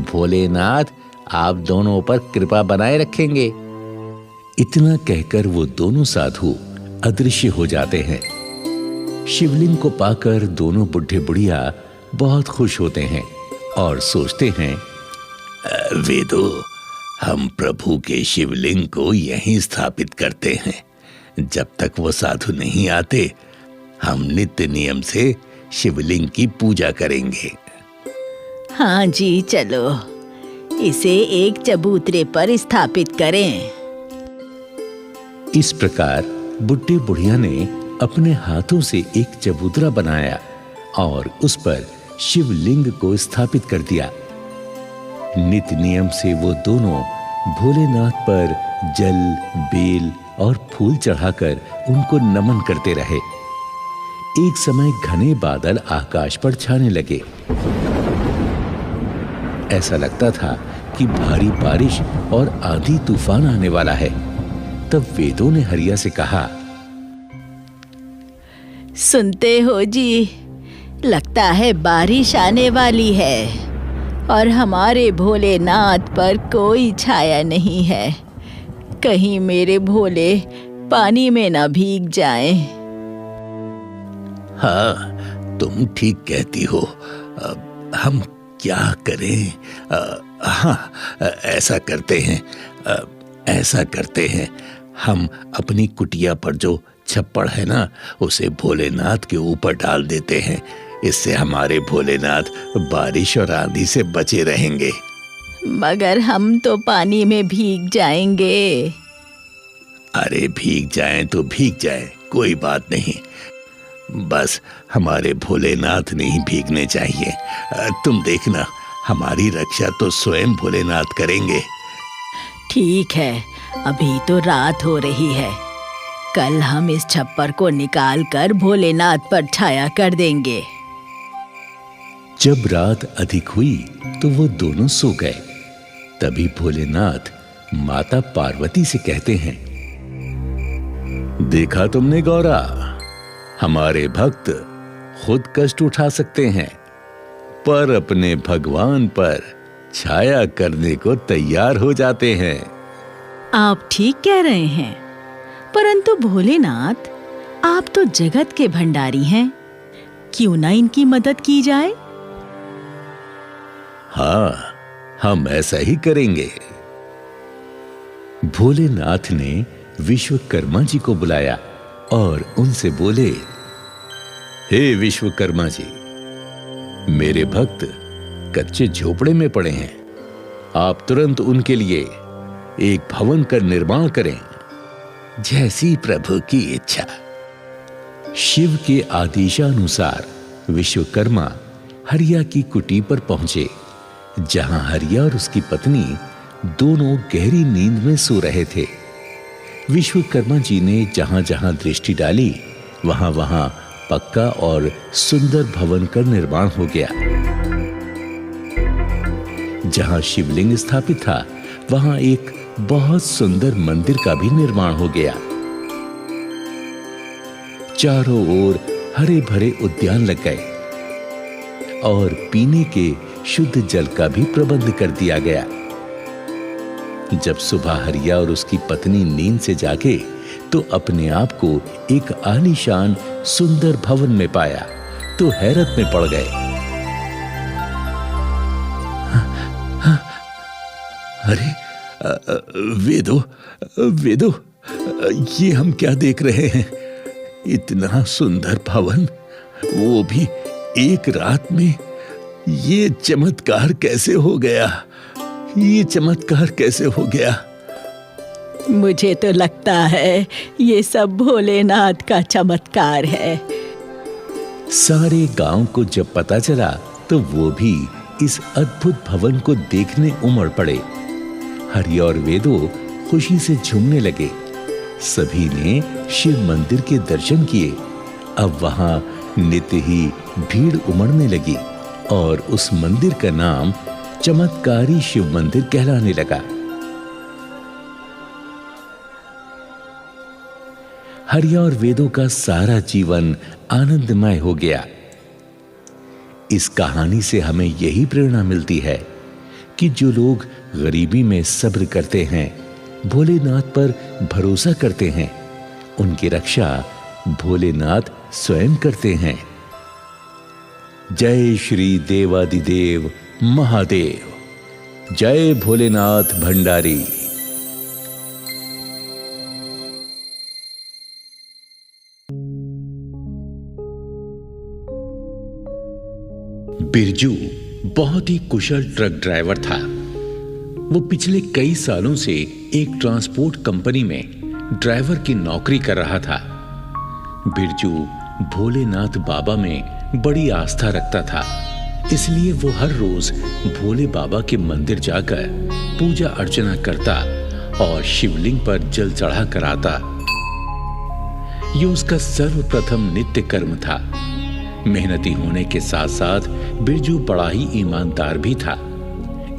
भोलेनाथ आप दोनों पर कृपा बनाए रखेंगे। इतना कहकर वो दोनों साधु अदृश्य हो जाते हैं। शिवलिंग को पाकर दोनों बुढ़े बुढ़िया बहुत खुश होते हैं और सोचते हैं, वेदो, हम प्रभु के शिवलिंग को यहीं स्थापित करते हैं। जब तक वो साधु नहीं आते, हम नित्य नियम से शिवलिंग की पूजा करेंगे। हाँ जी, चलो इसे एक चबूतरे पर स्थापित करें। इस प्रकार बुढ़े बुढ़िया ने अपने हाथों से एक चबूतरा बनाया और उस पर शिवलिंग को स्थापित कर दिया। नित्य नियम से वो दोनों भोलेनाथ पर जल, बेल और फूल चढ़ाकर उनको नमन करते रहे। एक समय घने बादल आकाश पर छाने लगे। ऐसा लगता था कि भारी बारिश और आंधी तूफान आने वाला है। तब वेदों ने हरिया से कहा, सुनते हो जी, लगता है बारिश आने वाली है और हमारे भोलेनाथ पर कोई छाया नहीं है। कहीं मेरे भोले पानी में ना भीग जाएं। हाँ, तुम ठीक कहती हो। हम क्या करें? हाँ, ऐसा करते हैं। हम अपनी कुटिया पर जो छप्पड़ है ना, उसे भोलेनाथ के ऊपर डाल देते हैं। इससे हमारे भोलेनाथ बारिश और आंधी से बचे रहेंगे। मगर हम तो पानी में भीग जाएंगे। अरे भीग जाएं तो भीग जाएं, कोई बात नहीं। बस हमारे भोलेनाथ नहीं भीगने चाहिए। तुम देखना, हमारी रक्षा तो स्वयं भोलेनाथ करेंगे। ठीक है, अभी तो रात हो रही है। कल हम इस छप्पर को निकाल कर भोलेनाथ पर छाया कर देंगे। जब रात अधिक हुई तो वो दोनों सो गए। तभी भोलेनाथ माता पार्वती से कहते हैं, देखा तुमने गौरा, हमारे भक्त खुद कष्ट उठा सकते हैं पर अपने भगवान पर छाया करने को तैयार हो जाते हैं। आप ठीक कह रहे हैं, परंतु भोलेनाथ, आप तो जगत के भंडारी हैं। क्यों ना इनकी मदद की जाए? हाँ, हम ऐसा ही करेंगे। भोलेनाथ ने विश्वकर्मा जी को बुलाया और उनसे बोले, हे विश्वकर्मा जी, मेरे भक्त कच्चे झोपड़े में पड़े हैं। आप तुरंत उनके लिए एक भवन का निर्माण करें। जैसी प्रभु की इच्छा। शिव के आदेशानुसार विश्वकर्मा हरिया की कुटी पर पहुंचे, जहां हरिया और उसकी पत्नी दोनों गहरी नींद में सो रहे थे। विश्वकर्मा जी ने जहां जहां दृष्टि डाली, वहां वहां पक्का और सुंदर भवन का निर्माण हो गया। जहां शिवलिंग स्थापित था, वहां एक बहुत सुंदर मंदिर का भी निर्माण हो गया। चारों ओर हरे भरे उद्यान लग गए और पीने के शुद्ध जल का भी प्रबंध कर दिया गया। जब सुबह हरिया और उसकी पत्नी नींद से जागे तो अपने आप को एक आलीशान सुंदर भवन में पाया तो हैरत में पड़ गए। अरे वेदो, वेदो, ये हम क्या देख रहे हैं? इतना सुंदर भवन, वो भी एक रात में। ये चमत्कार कैसे हो गया? ये चमत्कार कैसे हो गया? मुझे तो लगता है ये सब भोलेनाथ का चमत्कार है। सारे गांव को जब पता चला तो वो भी इस अद्भुत भवन को देखने उमड़ पड़े। हरि और वेदो खुशी से झूमने लगे। सभी ने शिव मंदिर के दर्शन किए। अब वहां नित्य ही भीड़ उमड़ने लगी और उस मंदिर का नाम चमत्कारी शिव मंदिर कहलाने लगा। हरि और वेदों का सारा जीवन आनंदमय हो गया। इस कहानी से हमें यही प्रेरणा मिलती है कि जो लोग गरीबी में सब्र करते हैं, भोलेनाथ पर भरोसा करते हैं, उनकी रक्षा भोलेनाथ स्वयं करते हैं। जय श्री देवादिदेव महादेव। जय भोलेनाथ भंडारी। बिरजू बहुत ही कुशल ट्रक ड्राइवर था। वो पिछले कई सालों से एक ट्रांसपोर्ट कंपनी में ड्राइवर की नौकरी कर रहा था। बिरजू भोलेनाथ बाबा में बड़ी आस्था रखता था, इसलिए वो हर रोज भोले बाबा के मंदिर जाकर पूजा अर्चना करता और शिवलिंग पर जल चढ़ा कर आता। ये उसका सर्वप्रथम नित्य कर्म था। मेहनती होने के साथ साथ बिरजू बड़ा ही ईमानदार भी था।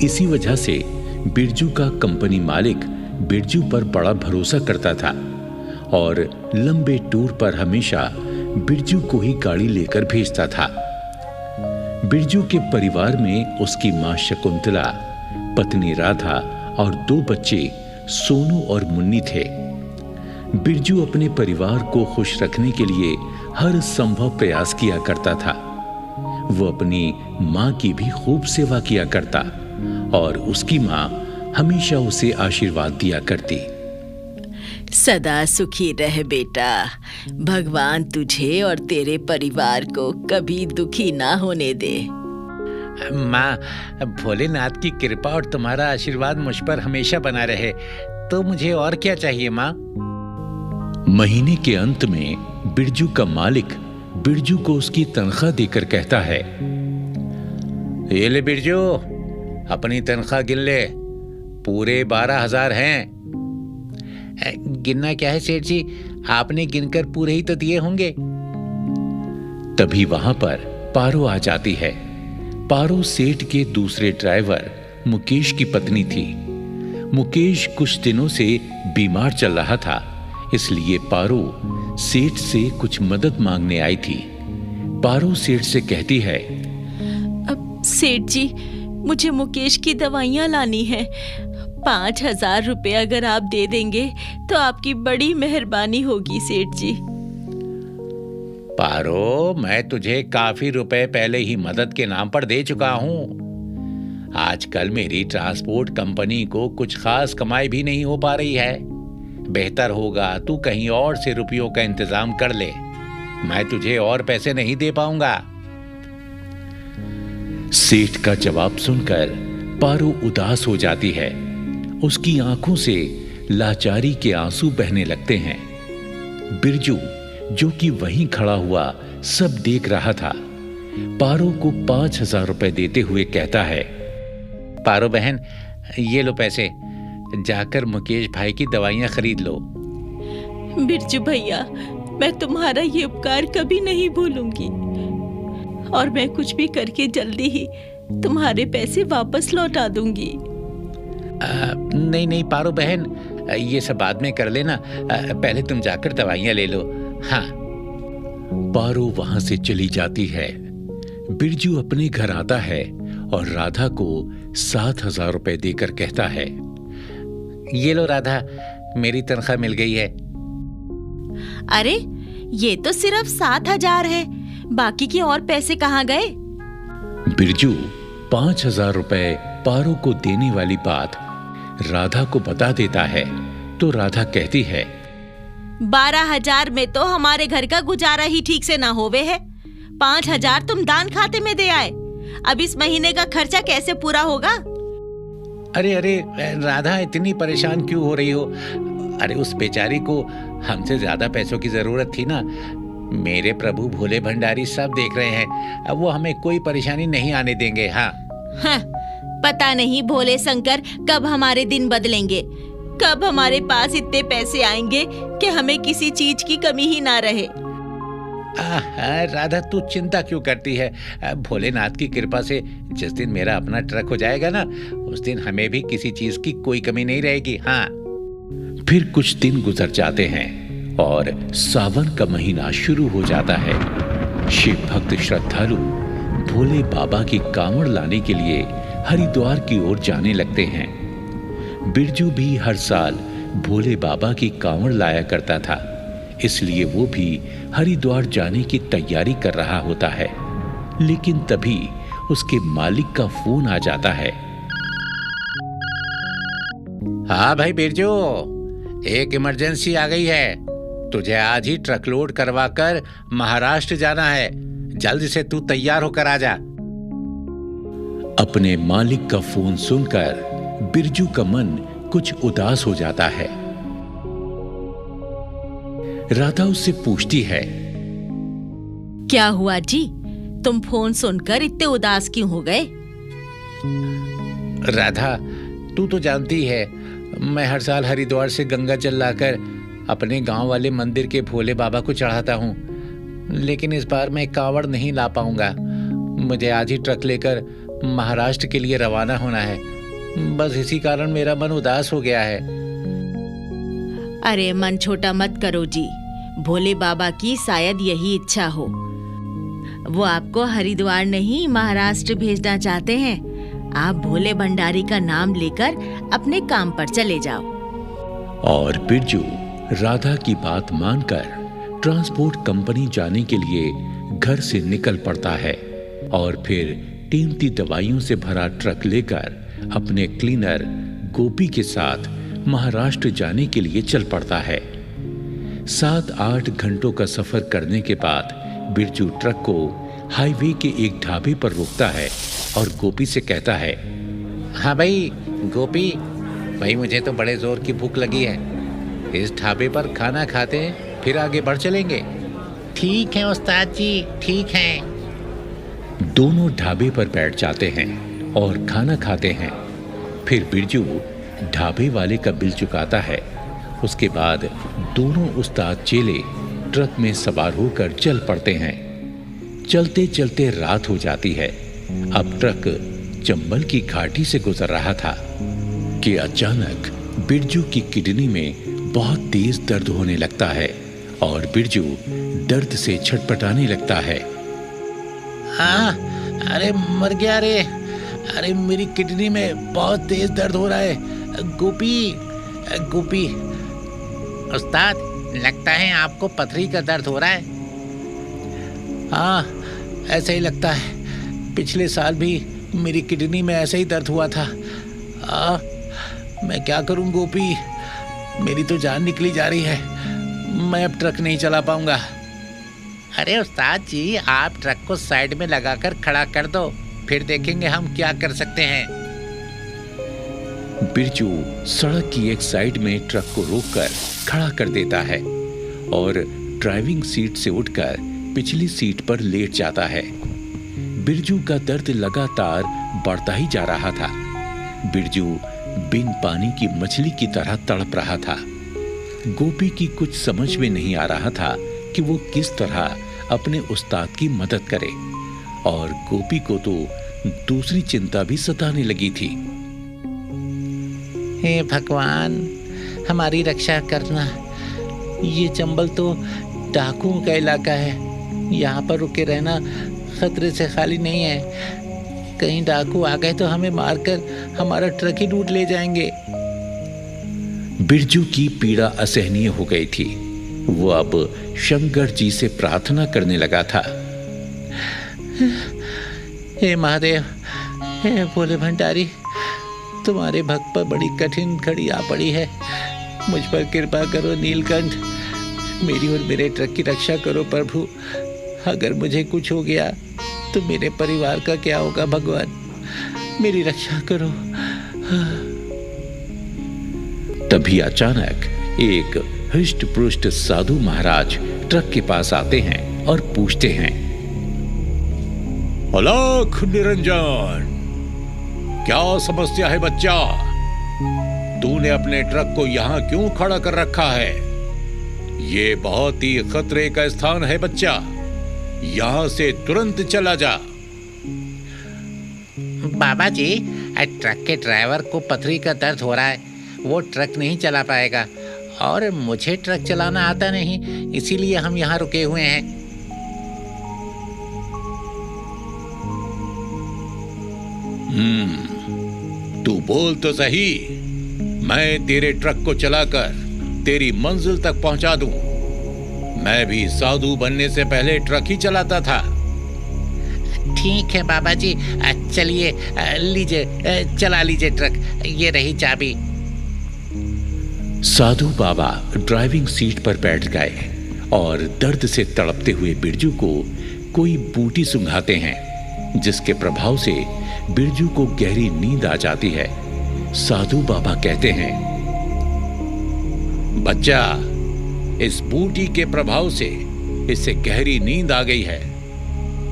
इसी वजह से बिरजू का कंपनी मालिक बिरजू पर बड़ा भरोसा करता था और लंबे टूर पर हमेशा बिरजू को ही गाड़ी लेकर भेजता था। बिरजू के परिवार में उसकी मां शकुंतला, पत्नी राधा और 2 बच्चे सोनू और मुन्नी थे। बिरजू अपने परिवार को खुश रखने के लिए हर संभव प्रयास किया करता था। वो अपनी मां की भी खूब सेवा किया करता और उसकी मां हमेशा उसे आशीर्वाद दिया करती। सदा सुखी रह बेटा। भगवान तुझे और तेरे परिवार को कभी दुखी ना होने दे। माँ, भोलेनाथ की कृपा और तुम्हारा आशीर्वाद मुझ पर हमेशा बना रहे, तो मुझे और क्या चाहिए माँ? महीने के अंत में बिरजू का मालिक बिरजू को उसकी तनख्वाह देकर कहता है, ये ले बिरजू, अपनी तनख्वाह गिन ले, पूरे 12,000 हैं। गिनना क्या है सेठ जी, आपने गिनकर पूरे ही तो दिए होंगे। तभी वहां पर पारो आ जाती है। पारो सेठ के दूसरे ड्राइवर मुकेश की पत्नी थी। मुकेश कुछ दिनों से बीमार चल रहा था, इसलिए पारो सेठ से कुछ मदद मांगने आई थी। पारो सेठ से कहती है, अब सेठ जी, मुझे मुकेश की दवाइयाँ लानी है। 5,000 रुपए अगर आप दे देंगे तो आपकी बड़ी मेहरबानी होगी सेठ जी। पारो, मैं तुझे काफी रुपए पहले ही मदद के नाम पर दे चुका हूँ। आजकल मेरी ट्रांसपोर्ट कंपनी को कुछ खास कमाई भी नहीं हो पा रही है। बेहतर होगा तू कहीं और से रुपयों का इंतजाम कर ले, मैं तुझे और पैसे नहीं दे पाऊंगा। सेठ का जवाब सुनकर पारो उदास हो जाती है। उसकी आंखों से लाचारी के आंसू बहने लगते हैं। बिरजू, जो कि वहीं खड़ा हुआ सब देख रहा था, पारो को 5,000 रुपए देते हुए कहता है, पारो बहन, ये लो पैसे, जाकर मुकेश भाई की दवाइयां खरीद लो। बिरजू भैया, मैं तुम्हारा ये उपकार कभी नहीं भूलूंगी और मैं कुछ भी करके जल्दी ही तुम्हारे पैसे वापस लौटा दूंगी। नहीं नहीं पारो बहन, ये सब बाद में कर लेना, पहले तुम जाकर दवाइयां ले लो। हाँ, पारो वहां से चली जाती है। बिरजू अपने घर आता है और राधा को 7,000 रुपए देकर कहता है, ये लो राधा, मेरी तनख्वाह मिल गई है। अरे ये तो सिर्फ 7,000 है, बाकी के और पैसे कहाँ गए? बिरजू 5,000 रुपए पारो को देने वाली बात राधा को बता देता है तो राधा कहती है, 12,000 में तो हमारे घर का गुजारा ही ठीक से ना होवे है। 5,000 तुम दान खाते में दे आए, अब इस महीने का खर्चा कैसे पूरा होगा? अरे अरे राधा, इतनी परेशान क्यों हो रही हो? अरे उस बेचारी को हमसे ज्यादा पैसों की जरूरत थी ना। मेरे प्रभु भोले भंडारी सब देख रहे हैं, अब वो हमें कोई परेशानी नहीं आने देंगे। हाँ, पता नहीं भोले शंकर कब हमारे दिन बदलेंगे, कब हमारे पास इतने पैसे आएंगे कि हमें किसी चीज की कमी ही ना रहे। राधा, तू चिंता क्यों करती है? भोलेनाथ की कृपा से जिस दिन मेरा अपना ट्रक हो जाएगा ना, उस दिन हमें भी किसी चीज की कोई कमी नहीं रहेगी। हाँ। फिर कुछ दिन गुजर जाते हैं और सावन का महीना शुरू हो जाता है। शिव भक्त श्रद्धालु भोले बाबा की कांवड़ लाने के लिए हरिद्वार की ओर जाने लगते हैं। बिरजू भी हर साल भोले बाबा की कांवड़ लाया करता था, इसलिए वो भी हरिद्वार जाने की तैयारी कर रहा होता है। लेकिन तभी उसके मालिक का फोन आ जाता है। हाँ भाई बिरजू, एक इमरजेंसी आ गई है, तुझे आज ही ट्रक लोड करवा कर महाराष्ट्र जाना है, जल्दी से तू तैयार होकर आ जा। अपने मालिक का फोन सुनकर बिरजू का मन कुछ उदास हो जाता है। राधा उससे पूछती है, क्या हुआ जी, तुम फोन सुनकर इतने उदास क्यों हो गए? राधा, तू तो जानती है मैं हर साल हरिद्वार से गंगा जल लाकर अपने गांव वाले मंदिर के भोले बाबा को चढ़ाता हूँ, लेकिन इस बार मैं कांवड़ नहीं ला पाऊंगा। मुझे आज ही ट्रक लेकर महाराष्ट्र के लिए रवाना होना है, बस इसी कारण मेरा मन उदास हो गया है। अरे मन छोटा मत करो जी, भोले बाबा की शायद यही इच्छा हो, वो आपको हरिद्वार नहीं महाराष्ट्र भेजना चाहते हैं। आप भोले भंडारी का नाम लेकर अपने काम पर चले जाओ। और बिरजू राधा की बात मानकर ट्रांसपोर्ट कंपनी जाने के लिए घर से निकल पड़ता है और फिर कीमती दवाइयों से भरा ट्रक लेकर अपने क्लीनर गोपी के साथ महाराष्ट्र जाने के लिए चल पड़ता है। 7-8 घंटों का सफर करने के बाद बिरजू ट्रक को हाईवे के एक ढाबे पर रोकता है और गोपी से कहता है, हाँ भाई गोपी, भाई मुझे तो बड़े जोर की भूख लगी है, इस ढाबे पर खाना खाते हैं फिर आगे बढ़ चलेंगे। ठीक है उस्ताद जी, ठीक है। दोनों ढाबे पर बैठ जाते हैं और खाना खाते हैं। फिर बिरजू ढाबे वाले का बिल चुकाता है। उसके बाद दोनों उस्ताद चेले ट्रक में सवार होकर चल पड़ते हैं। चलते चलते रात हो जाती है। अब ट्रक चंबल की घाटी से गुजर रहा था कि अचानक बिरजू की किडनी में बहुत तेज दर्द होने लगता है और बिरजू दर्द से छटपटाने लगता है। अरे मर गया रे, अरे मेरी किडनी में बहुत तेज दर्द हो रहा है। गोपी गोपी, उस्ताद लगता है आपको पथरी का दर्द हो रहा है। हाँ ऐसा ही लगता है, पिछले साल भी मेरी किडनी में ऐसा ही दर्द हुआ था। मैं क्या करूं गोपी, मेरी तो जान निकली जा रही है, मैं अब ट्रक नहीं चला पाऊंगा। अरे उस्ताद जी, आप ट्रक को साइड में लगाकर खड़ा कर दो, फिर देखेंगे हम क्या कर सकते हैं। बिरजू सड़क की एक साइड में ट्रक को रोककर खड़ा कर देता है और ड्राइविंग सीट से उठकर पिछली सीट पर लेट जाता है। बिरजू का दर्द लगातार बढ़ता ही जा रहा था। बिरजू बिन पानी की मछली की तरह तड़प रहा था। गोपी की कुछ समझ में नहीं आ रहा था कि वो किस तरह अपने उस्ताद की मदद करे, और गोपी को तो दूसरी चिंता भी सताने लगी थी। हे भगवान, हमारी रक्षा करना, ये चंबल तो डाकुओं का इलाका है, यहाँ पर रुके रहना खतरे से खाली नहीं है। कहीं डाकू आ गए तो हमें मारकर हमारा ट्रक ही लूट ले जाएंगे। बिरजू की पीड़ा असहनीय हो गई थी। वो अब शंकर जी से प्रार्थना करने लगा था। हे महादेव, हे भोले भंडारी, तुम्हारे भक्त पर बड़ी कठिन घड़ी आ पड़ी है। मुझ पर कृपा करो नीलकंठ, मेरी और मेरे ट्रक की रक्षा करो प्रभु। अगर मुझे कुछ हो गया तो मेरे परिवार का क्या होगा भगवान, मेरी रक्षा करो। तभी अचानक एक हृष्ट पुष्ट साधु महाराज ट्रक के पास आते हैं और पूछते हैं, अलख निरंजन, क्या समस्या है बच्चा? तूने अपने ट्रक को यहाँ क्यों खड़ा कर रखा है? ये बहुत ही खतरे का स्थान है बच्चा, यहाँ से तुरंत चला जा। बाबा जी, ट्रक के ड्राइवर को पथरी का दर्द हो रहा है, वो ट्रक नहीं चला पाएगा और मुझे ट्रक चलाना आता नहीं, इसीलिए हम यहाँ रुके हुए हैं। तू बोल तो सही, मैं तेरे ट्रक को चलाकर तेरी मंजिल तक पहुंचा दूं। मैं भी साधु बनने से पहले ट्रक ही चलाता था। ठीक है बाबा जी, चलिए, लीजिए, चला लीजिए ट्रक, ये रही चाबी। साधु बाबा ड्राइविंग सीट पर बैठ गए और दर्द से तड़पते हुए बिरजू को कोई बूटी सुंघाते हैं, जिसके प्रभाव से बिरजू को गहरी नींद आ जाती है। साधु बाबा कहते हैं, बच्चा, इस बूटी के प्रभाव से इसे गहरी नींद आ गई है।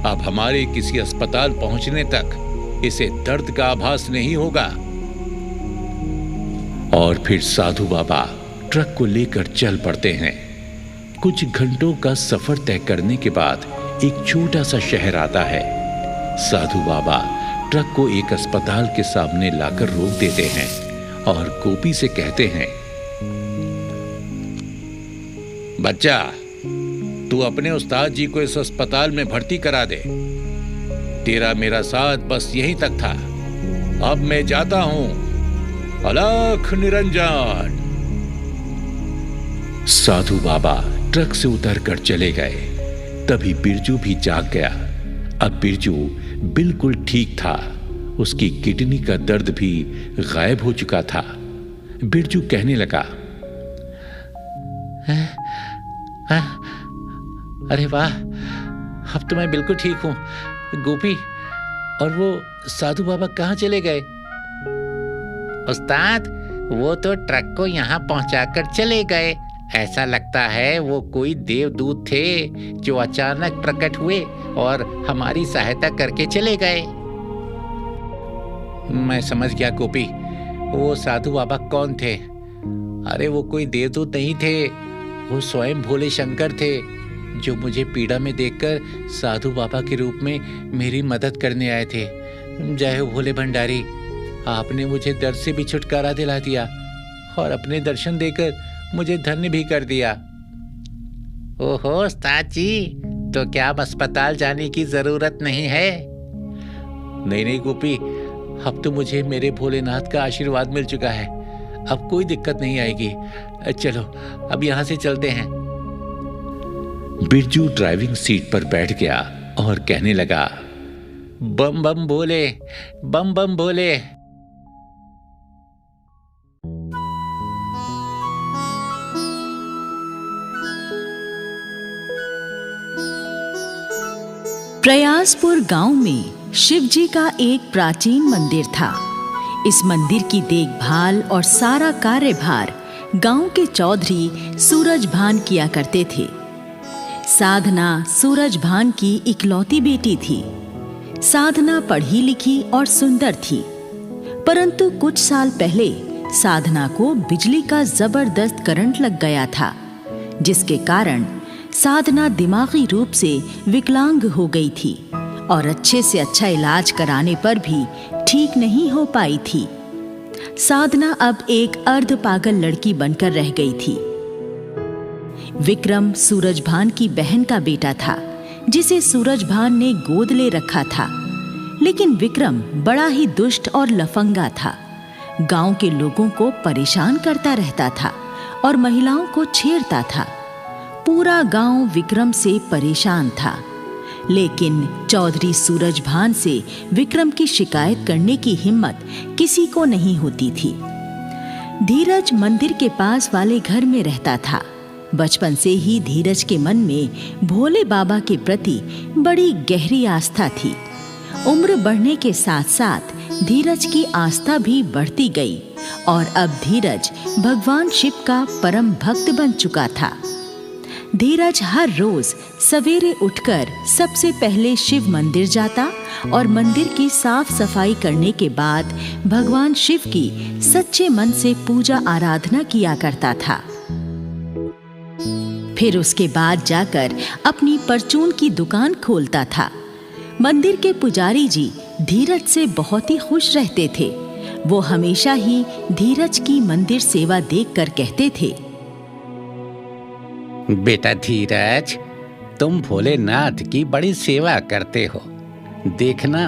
अब हमारे किसी अस्पताल पहुंचने तक इसे दर्द का आभास नहीं होगा। और फिर साधु बाबा ट्रक को लेकर चल पड़ते हैं। कुछ घंटों का सफर तय करने के बाद एक छोटा सा शहर आता है। साधु बाबा ट्रक को एक अस्पताल के सामने लाकर रोक देते हैं और गोपी से कहते हैं, बच्चा, तू अपने उस्ताद जी को इस अस्पताल में भर्ती करा दे। तेरा मेरा साथ बस यहीं तक था, अब मैं जाता हूं। अलख निरंजन। साधु बाबा ट्रक से उतरकर चले गए। तभी बिरजू भी जाग गया। अब बिरजू बिल्कुल ठीक था, उसकी किडनी का दर्द भी गायब हो चुका था। बिरजू कहने लगा, अरे वाह, अब तो मैं बिल्कुल ठीक हूँ। गोपी और वो साधु बाबा कहाँ चले गए? उस्ताद, वो तो ट्रक को यहाँ पहुँचाकर चले गए। ऐसा लगता है वो कोई देवदूत थे जो अचानक प्रकट हुए और हमारी सहायता करके चले गए। मैं समझ गया गोपी, वो साधु बाबा कौन थे? अरे वो कोई देवदूत नहीं थे, वो स्वयं भोले शंकर थे, जो मुझे पीड़ा में देखकर साधु बाबा के रूप में मेरी मदद करने आए थे। जय हो भोले भंडारी, आपने मुझे दर्द से भी छुटकारा दिला दिया और अपने दर्शन देकर मुझे धन्य भी कर दिया। ओहो उस्ताद जी, तो क्या अब अस्पताल जाने की जरूरत नहीं है? नहीं गोपी, अब तो मुझे मेरे भोलेनाथ का आशीर्वाद मिल चुका है, अब कोई दिक्कत नहीं आएगी। चलो अब यहाँ से चलते हैं। बिरजू ड्राइविंग सीट पर बैठ गया और कहने लगा, बम बम भोले, बम बम भोले। प्रयासपुर गांव में शिव जी का एक प्राचीन मंदिर था। इस मंदिर की देखभाल और सारा कार्यभार गांव के चौधरी सूरजभान किया करते थे। साधना सूरजभान की इकलौती बेटी थी। साधना पढ़ी लिखी और सुंदर थी, परंतु कुछ साल पहले साधना को बिजली का जबरदस्त करंट लग गया था, जिसके कारण साधना दिमागी रूप से विकलांग हो गई थी और अच्छे से अच्छा इलाज कराने पर भी ठीक नहीं हो पाई थी। साधना अब एक अर्ध पागल लड़की बनकर रह गई थी। विक्रम सूरजभान की बहन का बेटा था, जिसे सूरजभान ने गोद ले रखा था। लेकिन विक्रम बड़ा ही दुष्ट और लफंगा था। गांव के लोगों को परेशान करता रहता था और महिलाओं को छेड़ता था। पूरा गांव विक्रम से परेशान था। लेकिन चौधरी सूरजभान से विक्रम की शिकायत करने की हिम्मत किसी को नहीं होती थी। धीरज मंदिर के पास वाले घर में रहता था। बचपन से ही धीरज के मन में भोले बाबा के प्रति बड़ी गहरी आस्था थी। उम्र बढ़ने के साथ साथ धीरज की आस्था भी बढ़ती गई और अब धीरज भगवान शिव का परम भक्त बन चुका था। धीरज हर रोज सवेरे उठकर सबसे पहले शिव मंदिर जाता और मंदिर की साफ सफाई करने के बाद भगवान शिव की सच्चे मन से पूजा आराधना किया करता था। फिर उसके बाद जाकर अपनी परचून की दुकान खोलता था। मंदिर के पुजारी जी धीरज से बहुत ही खुश रहते थे। वो हमेशा ही धीरज की मंदिर सेवा देखकर कहते थे, बेटा धीरज, तुम भोलेनाथ की बड़ी सेवा करते हो। देखना,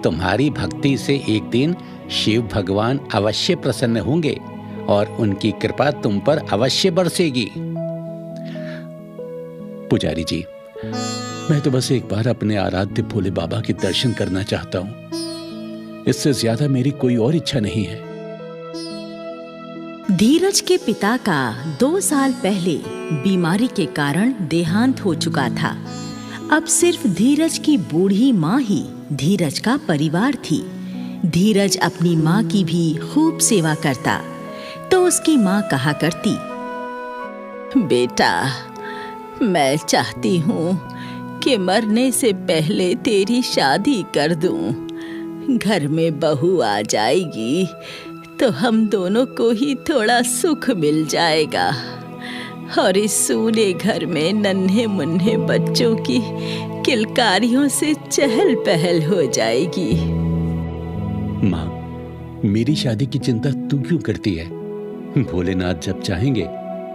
तुम्हारी भक्ति से एक दिन शिव भगवान अवश्य प्रसन्न होंगे और उनकी कृपा तुम पर अवश्य बरसेगी। पुजारी जी, मैं तो बस एक बार अपने आराध्य भोले बाबा के दर्शन करना चाहता हूं। इससे ज्यादा मेरी कोई और इच्छा नहीं है। धीरज के पिता का 2 साल पहले बीमारी के कारण देहांत हो चुका था। अब सिर्फ धीरज की बूढ़ी माँ ही धीरज का परिवार थी। धीरज अपनी माँ की भी खूब सेवा करता तो उसकी माँ कहा करती, बेटा, मैं चाहती हूँ कि मरने से पहले तेरी शादी कर दूं। घर में बहू आ जाएगी तो हम दोनों को ही थोड़ा सुख मिल जाएगा और इस सूने घर में नन्हे मुन्ने बच्चों की किलकारियों से चहल पहल हो जाएगी। माँ, मेरी शादी की चिंता तू क्यों करती है? भोलेनाथ जब चाहेंगे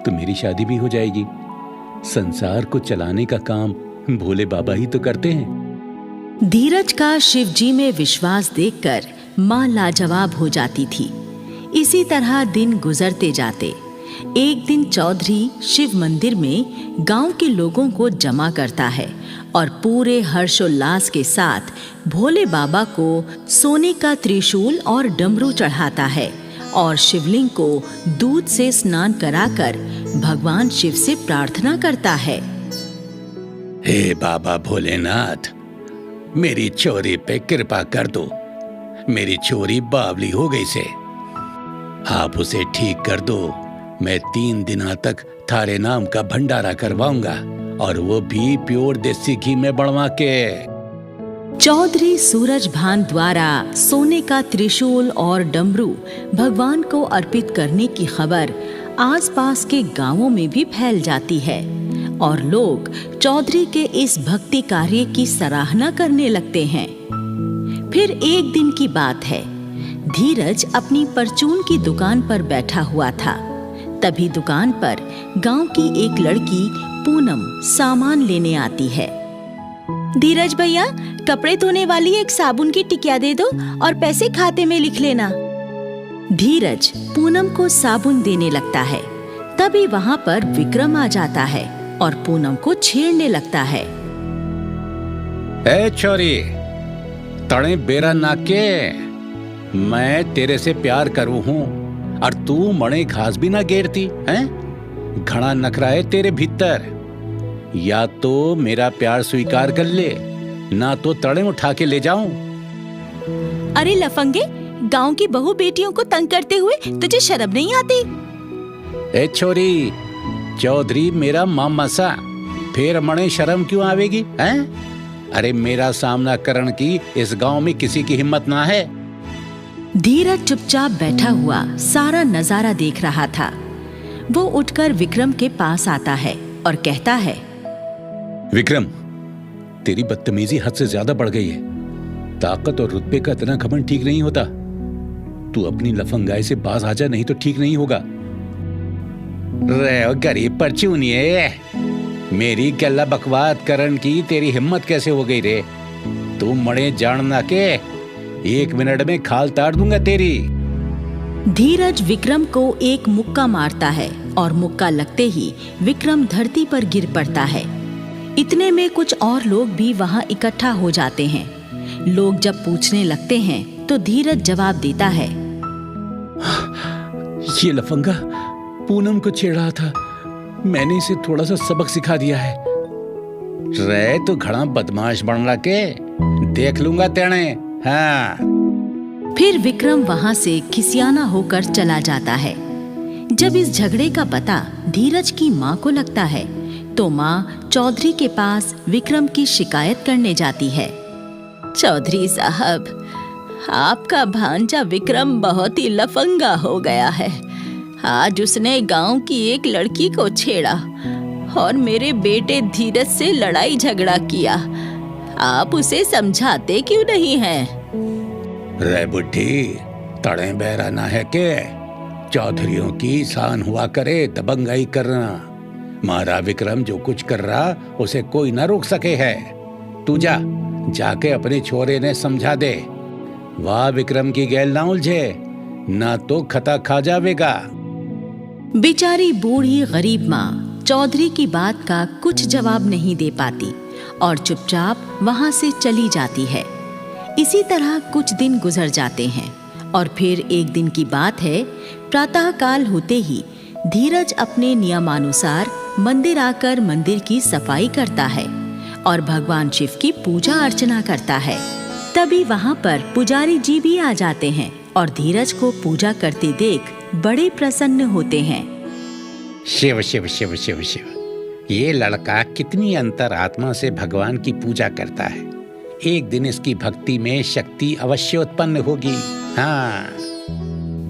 तो मेरी शादी भी हो जाएगी। संसार को चलाने का काम भोले बाबा ही तो करते हैं। धीरज का शिव जी में विश्वास देखकर माँ लाजवाब हो जाती थी। इसी तरह दिन गुजरते जाते। एक दिन चौधरी शिव मंदिर में गांव के लोगों को जमा करता है और पूरे हर्षोल्लास के साथ भोले बाबा को सोने का त्रिशूल और डमरू चढ़ाता है और शिवलिंग को दूध से स्नान कराकर भगवान शिव से प्रार्थना करता है। हे बाबा भोलेनाथ, मेरी छोरी पे कृपा कर दो। मेरी छोरी बावली हो गई से, आप उसे ठीक कर दो। मैं 3 दिनों तक थारे नाम का भंडारा करवाऊंगा और वो भी प्योर देसी घी में बनवा के। चौधरी सूरजभान द्वारा सोने का त्रिशूल और डमरू भगवान को अर्पित करने की खबर आसपास के गांवों में भी फैल जाती है और लोग चौधरी के इस भक्ति कार्य की सराहना करने लगते हैं। फिर एक दिन की बात है। धीरज अपनी परचून की दुकान पर बैठा हुआ था। तभी दुकान पर गांव की एक लड़की पूनम सामान लेने आती है। धीरज भैया, कपड़े धोने वाली एक साबुन की टिकिया दे दो और पैसे खाते में लिख लेना। धीरज पूनम को साबुन देने लगता है। तभी वहां पर विक्रम आ जाता है और पूनम को छेड़ने लगता है। ए छोरी, तड़े बेरा नाके, मैं तेरे से प्यार करूं हूं और तू मणे घास भी ना घेरती हैं? घड़ा नखरा है तेरे भीतर। या तो मेरा प्यार स्वीकार कर ले, ना तो तड़े उठा के ले जाऊं। अरे लफंगे, गांव की बहू बेटियों को तंग करते हुए तुझे शर्म नहीं आती? ए छोरी, चौधरी मेरा मामा सा, फिर मणे शर्म क्यों आवेगी हैं? अरे मेरा सामना करने की इस गांव में किसी की हिम्मत ना है। धीरज चुपचाप बैठा हुआ सारा नजारा देख रहा था। वो उठकर विक्रम के पास आता है और कहता है, विक्रम, तेरी बदतमीजी हद से ज्यादा बढ़ गई है। ताकत और रुतबे का इतना घमंड ठीक नहीं होता। तू अपनी लफंगाई से बाज आ जा, नहीं तो ठीक नहीं होगा। रे गरीब परचूनिये, मेरी गल्ला बकवाद करन की तेरी हिम्मत कैसे हो गई रे? तू मड़े जानना के 1 मिनट में खाल ताड़ दूंगा तेरी। धीरज विक्रम को एक मुक्का मारता है और मुक्का लगते ही विक्रम धरती पर गिर पड़ता है। इतने में कुछ और लोग भी वहां इकट्ठा हो जाते हैं। लोग जब पूछने लगते हैं तो धीरज जवाब देता है, ये लफंगा पूनम को छेड़ा था, मैंने इसे थोड़ा सा सबक सिखा दिया है। रे तो घड़ा बदमाश बन ला के देख लूंगा तेने। हाँ। फिर विक्रम वहां से खिसियाना होकर चला जाता है। जब इस झगड़े का पता धीरज की माँ को लगता है तो माँ चौधरी के पास विक्रम की शिकायत करने जाती है। चौधरी साहब, आपका भांजा विक्रम बहुत ही लफंगा हो गया है। आज उसने गांव की एक लड़की को छेड़ा और मेरे बेटे धीरज से लड़ाई झगड़ा किया। आप उसे समझाते क्यों नहीं हैं? रे बुढ़ी, तड़े बहराना है के? चौधरियों की शान हुआ करे दबंगाई करना। मारा विक्रम जो कुछ कर रहा उसे कोई ना रोक सके है। तू जाके अपने छोरे ने समझा दे। वाह विक्रम की गैल ना उलझे, ना तो खता खा जावेगा। बेचारी बूढ़ी गरीब माँ चौधरी की बात का कुछ जवाब नहीं दे पाती और चुपचाप वहां से चली जाती है। इसी तरह कुछ दिन गुजर जाते हैं और फिर एक दिन की बात है, प्रातःकाल होते ही धीरज अपने नियमानुसार मंदिर आकर मंदिर की सफाई करता है और भगवान शिव की पूजा अर्चना करता है। तभी वहां पर पुजारी जी भी आ जाते हैं और धीरज को पूजा करते देख बड़े प्रसन्न होते हैं। शिव शिव शिव शिव शिव, ये लड़का कितनी अंतरात्मा से भगवान की पूजा करता है। एक दिन इसकी भक्ति में शक्ति अवश्य उत्पन्न होगी। हाँ।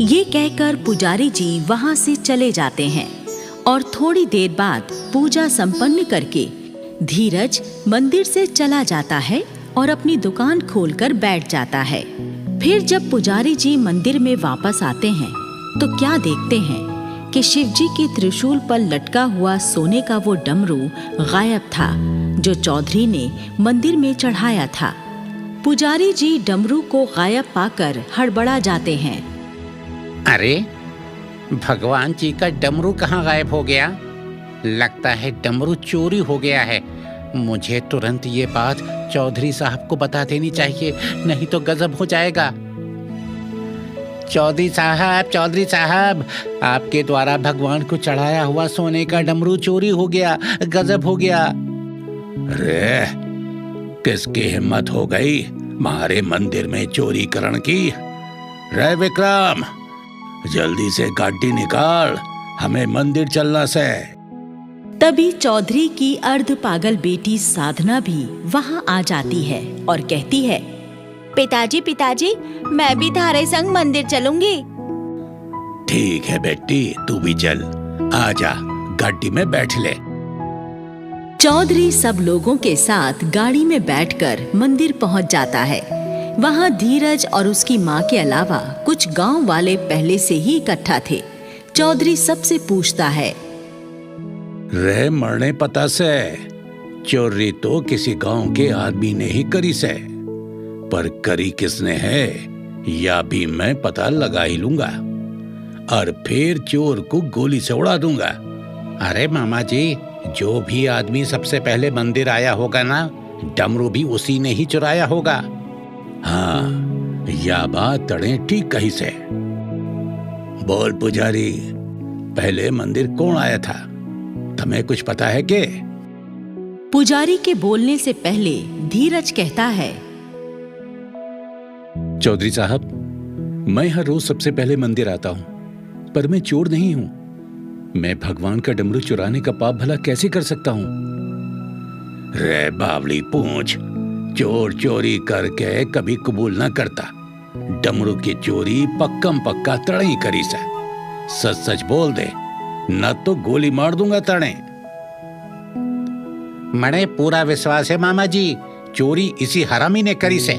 ये कहकर पुजारी जी वहां से चले जाते हैं और थोड़ी देर बाद पूजा संपन्न करके धीरज मंदिर से चला जाता है और अपनी दुकान खोलकर बैठ जाता है। फिर जब पुजारी जी मंदिर में वापस आते हैं तो क्या देखते हैं कि शिवजी के त्रिशूल पर लटका हुआ सोने का वो डमरू गायब था जो चौधरी ने मंदिर में चढ़ाया था। पुजारी जी डमरू को गायब पाकर हड़बड़ा जाते हैं। अरे, भगवान जी का डमरू कहाँ गायब हो गया? लगता है डमरू चोरी हो गया है। मुझे तुरंत ये बात चौधरी साहब को बता देनी चाहिए, नहीं तो गजब हो जाएगा। चौधरी साहब, आपके द्वारा भगवान को चढ़ाया हुआ सोने का डमरू चोरी हो गया, गजब हो गया। रे, किसकी हिम्मत हो गई हमारे मंदिर में चोरी करने की? रे विक्रम, जल्दी से गाड़ी निकाल, हमें मंदिर चलना से। तभी चौधरी की अर्ध पागल बेटी साधना भी वहां आ जाती है और कहती है, पिताजी, मैं भी थारे संग मंदिर चलूंगी। ठीक है बेटी, तू भी चल, आजा गाड़ी में बैठ ले। चौधरी सब लोगों के साथ गाड़ी में बैठकर मंदिर पहुंच जाता है। वहां धीरज और उसकी माँ के अलावा कुछ गांव वाले पहले से ही इकट्ठा थे। चौधरी सबसे पूछता है, रे मरने पता से चोरी तो किसी गांव के आदमी ने ही करी से, पर करी किसने है या भी मैं पता लगा ही लूंगा और फिर चोर को गोली से उड़ा दूंगा। अरे मामा जी, जो भी आदमी सबसे पहले मंदिर आया होगा ना, डमरू भी उसी ने ही चुराया होगा। हाँ, या बात तड़े ठीक कही से। बोल पुजारी, पहले मंदिर कौन आया था? तुम्हें कुछ पता है के? पुजारी के बोलने से पहले धीरज कहता है, चौधरी साहब, मैं हर रोज सबसे पहले मंदिर आता हूँ, पर मैं चोर नहीं हूँ। मैं भगवान का डमरू चुराने का पाप भला कैसे कर सकता हूँ? रे बावली पूंछ, चोर चोरी करके कभी कबूल ना करता। डमरू की चोरी पक्कम पक्का तड़े ही करी से। सच सच बोल दे, न तो गोली मार दूंगा तड़े। मने पूरा विश्वास है मामा जी, चोरी इसी हरामी ने करी से।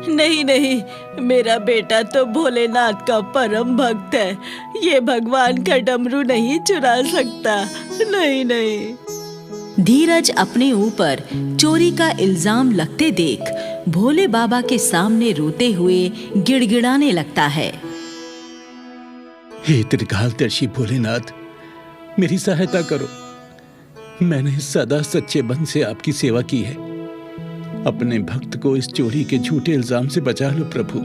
नहीं नहीं, मेरा बेटा तो भोलेनाथ का परम भक्त है। ये भगवान का डमरू नहीं चुरा सकता। नहीं नहीं। धीरज अपने ऊपर चोरी का इल्जाम लगते देख भोले बाबा के सामने रोते हुए गिड़गिड़ाने लगता है। हे त्रिकालदर्शी भोलेनाथ, मेरी सहायता करो। मैंने सदा सच्चे मन से आपकी सेवा की है। अपने भक्त को इस चोरी के झूठे इल्जाम से बचा लो प्रभु,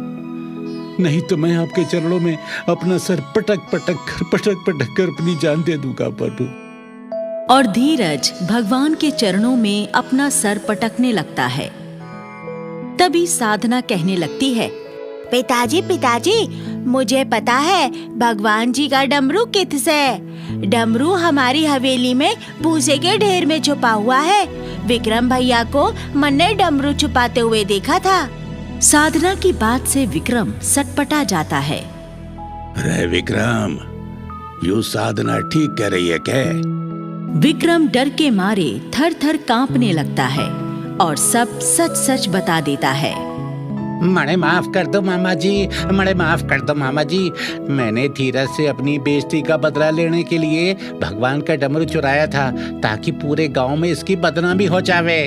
नहीं तो मैं आपके चरणों में अपना सर पटक पटक कर अपनी जान दे दूंगा प्रभु। और धीरज भगवान के चरणों में अपना सर पटकने लगता है। तभी साधना कहने लगती है, पिताजी पिताजी, मुझे पता है भगवान जी का डमरू किससे। डमरू हमारी हवेली में भूसे के ढेर में छुपा हुआ है। विक्रम भैया को मन ने डमरू छुपाते हुए देखा था। साधना की बात से विक्रम सटपटा जाता है। रे विक्रम, यू साधना ठीक कह रही है क्या? विक्रम डर के मारे थर थर कांपने लगता है और सब सच सच बता देता है। मड़े माफ कर दो मामा जी, मड़े माफ कर दो मामा जी। मैंने धीरज से अपनी बेइज्जती का बदला लेने के लिए भगवान का डमरू चुराया था, ताकि पूरे गांव में इसकी बदनामी हो जावे।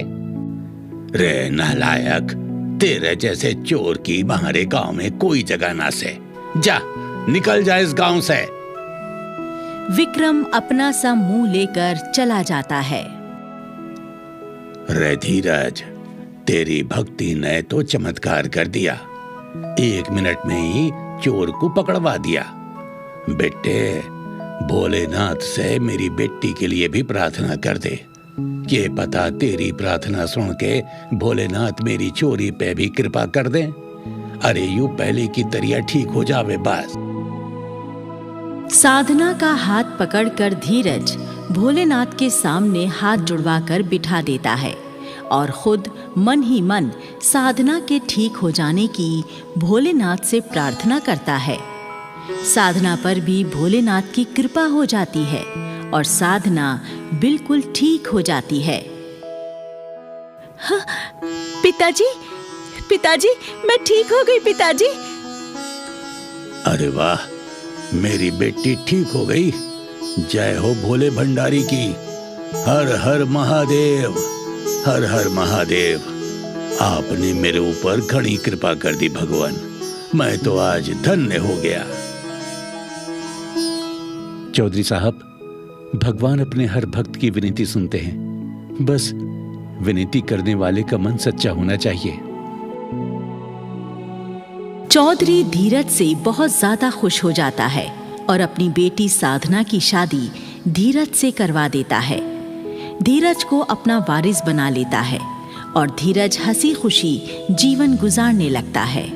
रे नालायक, तेरे जैसे चोर की हमारे गांव में कोई जगह ना से। जा, निकल जा इस गांव से। विक्रम अपना सा मुंह लेकर चला जाता है। रे धीरज, तेरी भक्ति ने तो चमत्कार कर दिया। 1 मिनट में ही चोर को पकड़वा दिया। बेटे, भोलेनाथ से मेरी बेटी के लिए भी प्रार्थना कर दे। ये पता तेरी प्रार्थना सुन के भोलेनाथ मेरी चोरी पे भी कृपा कर दे। अरे यूं पहले की तरह ठीक हो जावे बस। साधना का हाथ पकड़कर धीरज भोलेनाथ के सामने हाथ जुड़वाकर बिठा देता है और खुद मन ही मन साधना के ठीक हो जाने की भोलेनाथ से प्रार्थना करता है। साधना पर भी भोलेनाथ की कृपा हो जाती है और साधना बिल्कुल ठीक हो जाती है। हाँ, पिताजी पिताजी, मैं ठीक हो गई पिताजी। अरे वाह, मेरी बेटी ठीक हो गई। जय हो भोले भंडारी की। हर हर महादेव, हर हर महादेव। आपने मेरे ऊपर घनी कृपा कर दी भगवान। मैं तो आज धन्य हो गया। चौधरी साहब, भगवान अपने हर भक्त की विनती सुनते हैं। बस विनती करने वाले का मन सच्चा होना चाहिए। चौधरी धीरज से बहुत ज्यादा खुश हो जाता है और अपनी बेटी साधना की शादी धीरज से करवा देता है। धीरज को अपना वारिस बना लेता है और धीरज हंसी खुशी जीवन गुजारने लगता है।